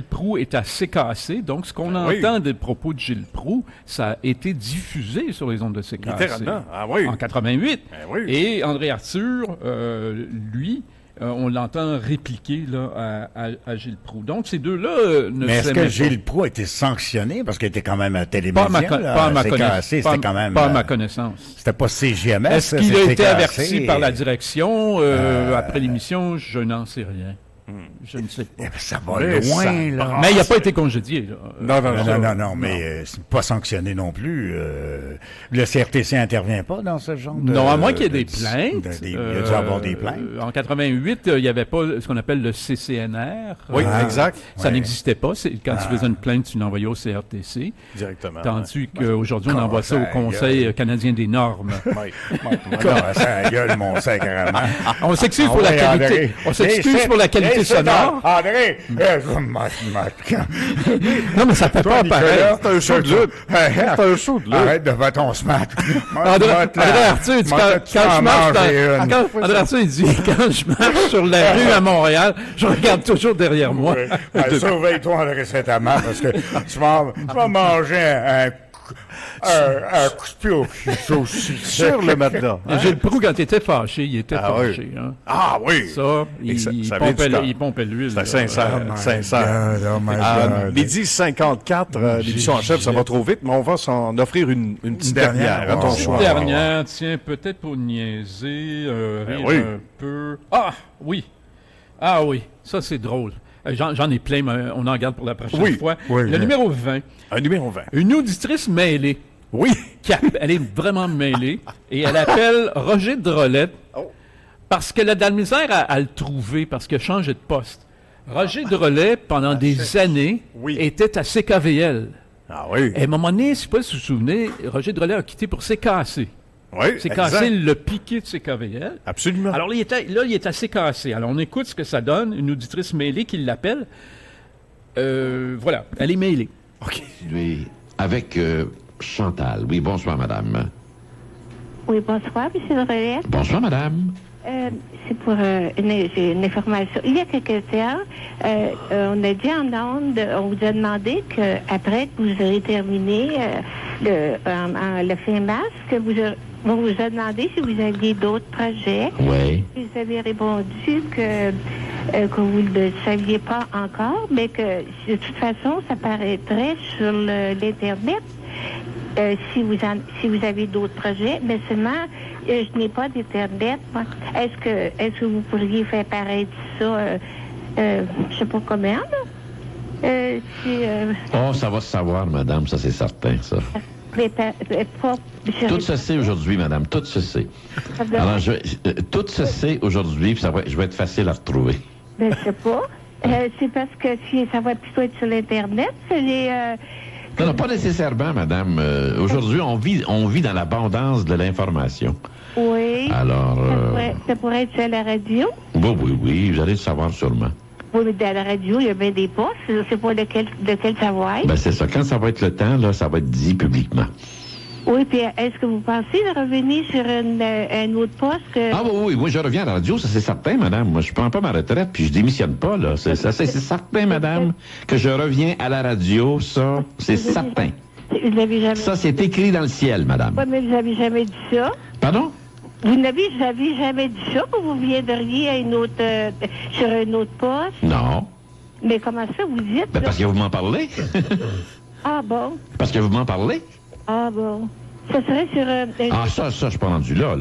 Proulx est à CKAC. Donc, ce qu'on entend des propos de Gilles Proulx, ça a été diffusé sur les ondes de CKAC. Littéralement. Ah oui. En 88. Oui. Et André Arthur, lui, on l'entend répliquer là, à Gilles Proulx. Donc, ces deux-là ne Mais est-ce que s'aimaient Gilles Proulx a été sanctionné? Parce qu'il était quand même à Télémédia. Pas à ma connaissance. Pas à ma connaissance. C'était pas CGMS. Est-ce qu'il a été averti par la direction après l'émission? Je n'en sais rien. Je ne sais pas. Ça va loin, là. Mais il n'a pas été congédié. Là. Non, mais c'est pas sanctionné non plus. Le CRTC intervient pas dans ce genre de... Non, à moins qu'il y ait des plaintes. Il y a dû avoir des plaintes. En 88, il n'y avait pas ce qu'on appelle le CCNR. Oui, exact. Ça n'existait pas. Quand tu faisais une plainte, tu l'envoyais au CRTC. Directement. Tandis qu'aujourd'hui, on envoie ça au Conseil canadien des normes. Ça gueule, mon sacrement. On s'excuse pour la qualité. On s'excuse pour la qualité sonore. André! Non, mais ça fait pas pareil. C'est un show de lutte. C'est un show de lutte. Arrête de faire ton smack. André Arthur, il dit quand je marche André Arthur, il dit quand je marche sur la rue à Montréal, je regarde toujours derrière moi. Surveille-toi, André Saint-Amand, parce que tu vas manger un coup de pied au cul sur le matelas. Gilles Proulx, quand il était fâché, il était fâché. Oui. Ah oui! Ça, il pompait l'huile. C'était sincère. Midi 54, l'émission en chef, ça va trop vite, mais on va s'en offrir une petite dernière à ton choix. Une dernière, tiens, peut-être pour niaiser, rire un peu. Ah oui, ça c'est drôle. J'en ai plein, mais on en garde pour la prochaine fois. Le numéro 20. Un numéro 20. Une auditrice mêlée. Oui. Elle est vraiment mêlée. Et elle appelle Roger Drolet parce qu'elle a de la misère à le trouver, parce qu'il a changé de poste. Roger Drolet, pendant des années, était à CKVL. Ah oui. Et à un moment donné, je ne sais pas si vous vous souvenez, Roger Drolet a quitté pour CKAC. Oui, CKAC le piqué de CKVL. Absolument. Alors il est à CKAC. Alors on écoute ce que ça donne. Une auditrice mêlée qui l'appelle. Voilà, elle est mêlée. OK. Oui, avec Chantal. Oui, bonsoir, madame. Oui, bonsoir, M. Drolet. Bonsoir, madame. C'est pour une information. Il y a quelques temps, on a dit en ondes, on vous a demandé qu'après que vous aurez terminé le fin mars, on vous a demandé si vous aviez d'autres projets. Oui. Vous avez répondu que vous ne le saviez pas encore, mais que de toute façon, ça paraîtrait sur l'Internet. Si vous avez d'autres projets, mais seulement je n'ai pas d'Internet. Est-ce que vous pourriez faire paraître ça, je sais pas comment, là? Oh, ça va se savoir, madame, ça c'est certain, ça. Tout se sait aujourd'hui, madame, tout se sait. Alors, tout se sait aujourd'hui, puis je vais être facile à retrouver. Je sais pas. C'est parce que ça va plutôt être sur l'Internet. Non, pas nécessairement, madame. Aujourd'hui, on vit dans l'abondance de l'information. Oui. Alors... Ça pourrait être à la radio? Oui, vous allez le savoir sûrement. Oui, mais dans la radio, il y a bien des postes. Je ne sais pas de quel ça va être. Ben, c'est ça. Quand ça va être le temps, là, ça va être dit publiquement. Oui, puis est-ce que vous pensez de revenir sur un autre poste que... Ah oui, moi je reviens à la radio, ça c'est certain, madame. Moi je prends pas ma retraite, puis je démissionne pas, là. C'est certain, madame, que je reviens à la radio, ça, c'est certain. Vous n'avez jamais... Ça, c'est écrit dans le ciel, madame. Oui, mais vous n'avez jamais dit ça. Pardon? Vous n'avez jamais dit ça, que vous viendriez à sur un autre poste? Non. Mais comment ça, vous dites? Ben, parce que vous m'en parlez. Ah bon? Parce que vous m'en parlez. Ah bon. Ça serait sur... Ah, ça, je suis pas rendu là.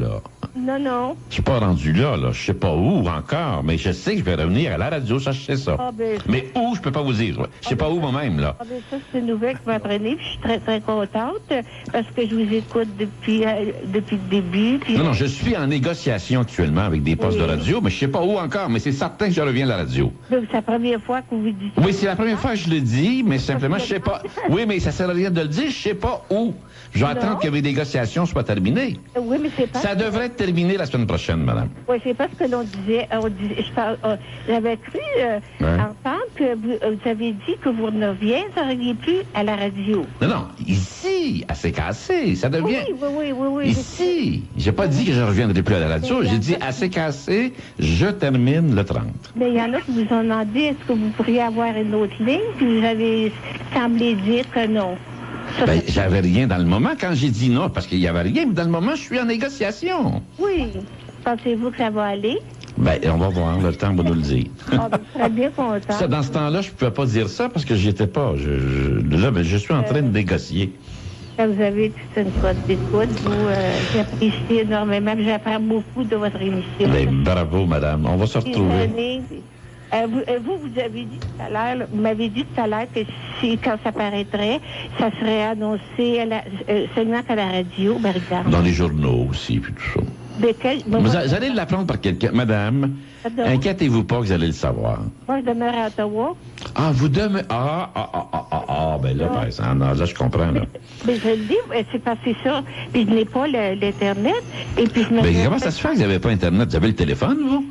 Non. Je suis pas rendu là. Je sais pas où encore, mais je sais que je vais revenir à la radio, ça, je sais ça. Ah, ben... Mais où, je peux pas vous dire. Je sais pas où moi-même, là. Ah, ben ça, c'est une nouvelle que vous m'apprenez, puis je suis très, très contente, parce que je vous écoute depuis le début. Puis... Non, je suis en négociation actuellement avec des postes de radio, mais je sais pas où encore, mais c'est certain que je reviens à la radio. Donc, c'est la première fois que vous dites... Oui, c'est la première fois que je le dis, mais simplement, je sais pas... Oui, mais ça sert à rien de le dire, je sais pas où. Je vais attendre que mes négociations soient terminées. Oui, mais c'est pas... Ça devrait être terminé la semaine prochaine, madame. Oui, c'est pas ce que l'on disait. J'avais cru entendre que vous avez dit que vous ne reviendriez plus à la radio. Non, ici, à CKC, ça devient... Oui. Ici, j'ai pas dit que je ne reviendrai plus à la radio, j'ai dit à CKC, je termine le 30. Mais il y en a qui vous ont demandé, est-ce que vous pourriez avoir une autre ligne, puis vous avez semblé dire que non. Ben, j'avais rien dans le moment quand j'ai dit non, parce qu'il y avait rien, mais dans le moment, je suis en négociation. Oui. Pensez-vous que ça va aller? Ben, on va voir, le temps va nous le dire. Ah, ben, je serais bien content. Ça, dans ce temps-là, je ne pouvais pas dire ça parce que j'y étais pas. Là, ben, je suis en train de négocier. Quand vous avez toute une cote d'écoute, j'apprécie énormément, j'apprends beaucoup de votre émission. Ben, bravo, madame. On va se retrouver. Vous avez dit tout à l'heure, vous m'avez dit tout à l'heure que quand ça paraîtrait, ça serait annoncé seulement à la radio, par exemple. Dans les journaux aussi, puis tout ça. Vous allez l'apprendre par quelqu'un. Madame, inquiétez-vous pas que vous allez le savoir. Moi, je demeure à Ottawa. Ah, vous demeurez... ben là, par exemple, là, je comprends, là. Mais je le dis, c'est passé ça, puis je n'ai pas l'Internet, et puis je me... Mais comment ça se fait que vous n'avez pas Internet? Vous avez le téléphone, vous?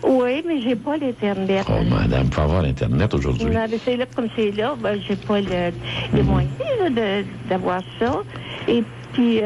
Oui, mais j'ai pas l'Internet. Oh, madame, il faut avoir l'Internet aujourd'hui. Non, mais c'est là comme c'est là, ben, j'ai pas les moyens d'avoir ça. Et puis,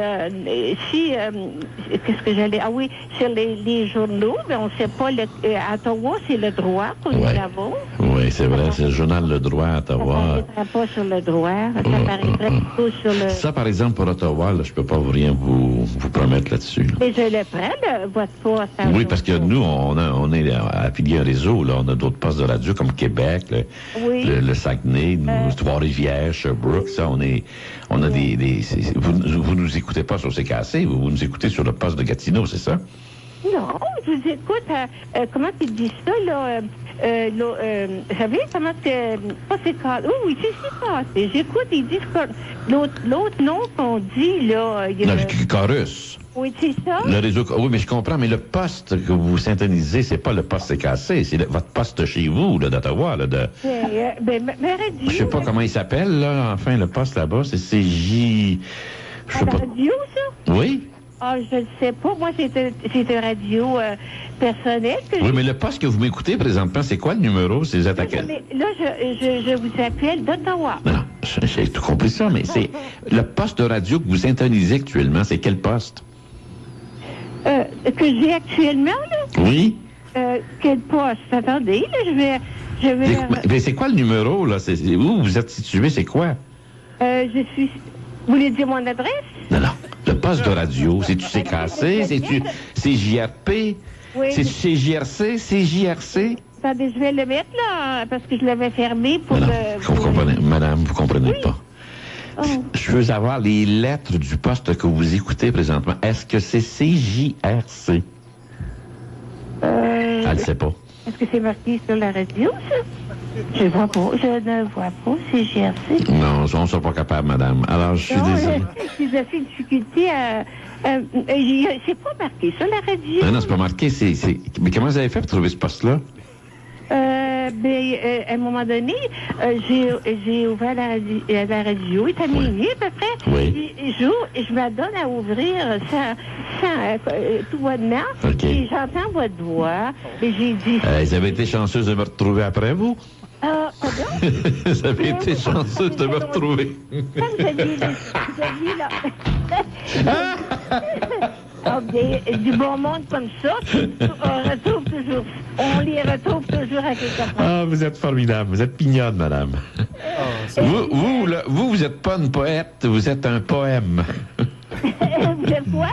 qu'est-ce que j'allais... Ah oui, sur les journaux, mais on ne sait pas... à Ottawa, c'est le droit que nous avons. Oui, c'est vrai, c'est le journal Le Droit à Ottawa. Ça ne paraîtrait pas sur le droit, ça paraîtrait plutôt sur le... Ça, par exemple, pour Ottawa, là, je peux pas rien vous promettre là-dessus. Là. Mais je le prends, votre poste. Oui, parce que nous, on est affilié à un réseau, là. On a d'autres postes de radio comme Québec, le Saguenay, Trois-Rivières, Sherbrooke, ça, on a des vous nous écoutez pas sur CKC, vous nous écoutez sur le poste de Gatineau, c'est ça? Non, je vous écoute. Comment tu dis ça, là? Vous savez comment c'est... Pas c'est cassé. Oui, c'est cassé. J'écoute, ils disent que l'autre nom qu'on dit, là... Non, Chorus. Oui, c'est ça. Le réseau... Oui, mais je comprends, mais le poste que vous syntonisez, c'est pas le poste CKC, c'est votre poste chez vous, là, d'Ottawa, là, de... ma radio... Je sais pas comment il s'appelle, là, enfin, le poste là-bas, c'est CJ... Je sais pas. Radio, ça? Oui. Ah, je ne sais pas. Moi, c'est une radio personnelle. Oui, mais le poste que vous m'écoutez présentement, c'est quoi le numéro? C'est les attaquants? Là, je vous appelle d'Ottawa. Non, j'ai tout compris ça, mais c'est le poste de radio que vous syntonisez actuellement, c'est quel poste? Que j'ai actuellement, là? Oui. Quel poste? Attendez, là, je vais... Mais c'est quoi le numéro, là? Où vous êtes situé? C'est quoi? Je suis... Vous voulez dire mon adresse? Non. Le poste de radio, c'est-tu CKC? C'est-tu CJRP? Oui. C'est-tu CJRC? CJRC? Attendez, je vais le mettre, là, parce que je l'avais fermé pour... Vous comprenez, madame, vous comprenez pas. Oh. Je veux savoir les lettres du poste que vous écoutez présentement. Est-ce que c'est CJRC? Elle ne sait pas. Est-ce que c'est marqué sur la radio, ça? Je ne vois pas, CJRC. Non, on ne sera pas capable, madame. Alors, je suis désolé. J'ai fait une difficulté à... c'est pas marqué sur la radio. Non, c'est pas marqué. Mais comment vous avez fait pour trouver ce poste-là? À un moment donné, j'ai ouvert la radio, et à minuit à peu près. Oui. Et je m'adonne à ouvrir tout bonnement. Okay. Et j'entends votre voix. Et j'ai dit... Vous avez été chanceuse de me retrouver après vous? Vous avez été chanceux de me retrouver. Vous aviez là. Du bon monde comme ça, on les retrouve toujours à quelque part. Ah, vous êtes formidable. Vous êtes pignonne, madame. Vous êtes pas une poète, vous êtes un poème. Vous êtes quoi?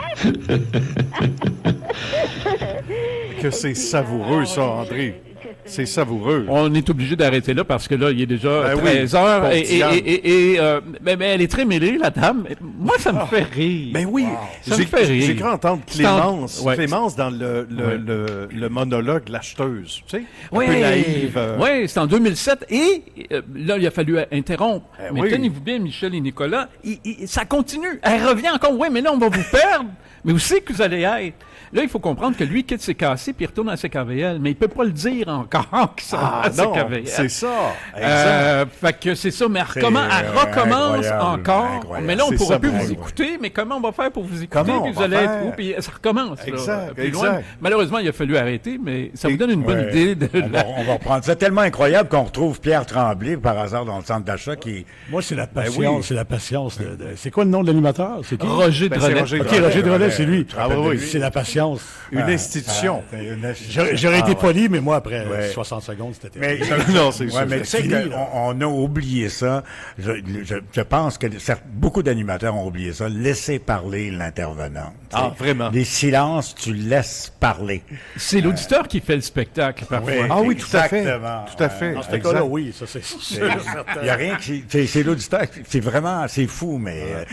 Que c'est savoureux, ça, André. C'est savoureux. On est obligé d'arrêter là parce que là, il est déjà 13 heures. Mais elle est très mêlée, la dame. Moi, ça me fait rire. Ben oui. Ça me fait rire. J'ai cru entendre Clémence dans le monologue L'acheteuse. Tu sais? Un peu naïve. Oui, c'est en 2007. Et là, il a fallu interrompre. Mais tenez-vous bien, Michel et Nicolas, ça continue. Elle revient encore. Oui, mais là, on va vous perdre. Mais où c'est que vous allez être? Là, il faut comprendre que lui quitte ses cassés puis il retourne à CKVL, mais il peut pas le dire encore que ça va à CKVL. C'est ça. Exact. Fait que c'est ça, mais elle recommence encore. Mais là, on pourra plus vous écouter, mais comment on va faire pour vous écouter? Puis vous allez être où? Puis ça recommence. Exact, loin. Malheureusement, il a fallu arrêter, mais ça vous donne une bonne idée. On va reprendre. C'est tellement incroyable qu'on retrouve Pierre Tremblay, par hasard, dans le centre d'achat qui... Moi, c'est la patience. C'est la patience. C'est quoi le nom de l'animateur? C'est qui? Roger Drolet. Roger Drolet, c'est lui. Oui. C'est la patience. Une institution. J'aurais été poli, mais moi, après 60 secondes, c'était terrible. Non, c'est sûr. Mais tu sais qu'on a oublié ça. Je pense que beaucoup d'animateurs ont oublié ça. Laisser parler l'intervenant. Vraiment. Les silences, tu laisses parler. C'est l'auditeur qui fait le spectacle, parfois. Oui, tout à fait. Tout à fait. Dans ce cas-là, oui, ça c'est sûr. Il n'y a rien qui... C'est l'auditeur. C'est fou, mais...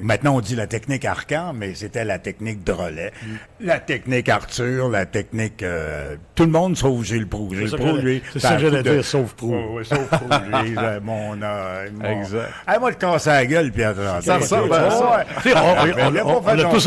Maintenant, on dit la technique Arcan, mais c'était la technique Drolet. La technique Arthur, la technique... tout le monde sauf Gilles Proulx. Gilles Proulx, lui... C'est ça que j'allais dire, sauf Proulx. Oui, sauf Proulx, lui. Exact. Moi, le casser à la gueule, puis attends. Ça ressemble à ça.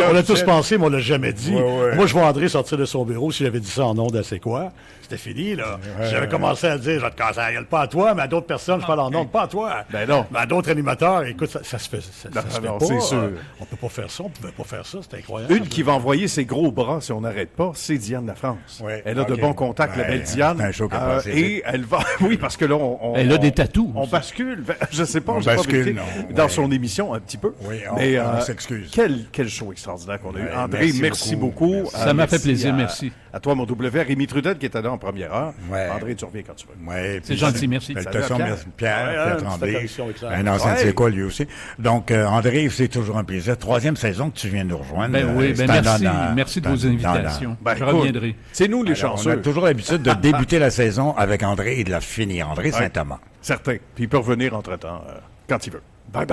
On l'a tous pensé, mais on l'a jamais dit. Moi, je vois André sortir de son bureau. Si j'avais dit ça en ondes, c'est quoi? C'était fini, là. J'avais commencé à dire, je vais te casser la gueule, pas à toi, mais à d'autres personnes, je parle en ondes, pas à toi. Ben non. Mais à d'autres animateurs, écoute, ça se fait pas. C'est sûr. On peut pas faire ça, on pouvait pas faire ça, c'est incroyable. Une qui va envoyer ses gros bras si on n'arrête pas, c'est Diane Lafrance. Elle a de bons contacts, la belle Diane. C'est un show et elle va... Oui, parce que là, elle a des tatous. On bascule, je sais pas, on bascule, dans son émission un petit peu. Oui, mais on s'excuse. Quel show extraordinaire qu'on a eu. André, merci beaucoup. Ça m'a fait plaisir, merci. À toi, mon W. Rémi Trudel, qui était là en première heure. André, tu reviens quand tu veux. C'est gentil, merci. Pierre Tremblay, un ancien de c'est quoi, lui aussi. Donc, André, c'est toujours un plaisir. 3e saison que tu viens nous rejoindre. Merci. Merci de vos invitations. Je reviendrai. C'est nous les chanceux. On a toujours l'habitude de débuter la saison avec André et de la finir. André Saint-Amand. Certain. Puis il peut revenir entre-temps quand il veut. Bye bye.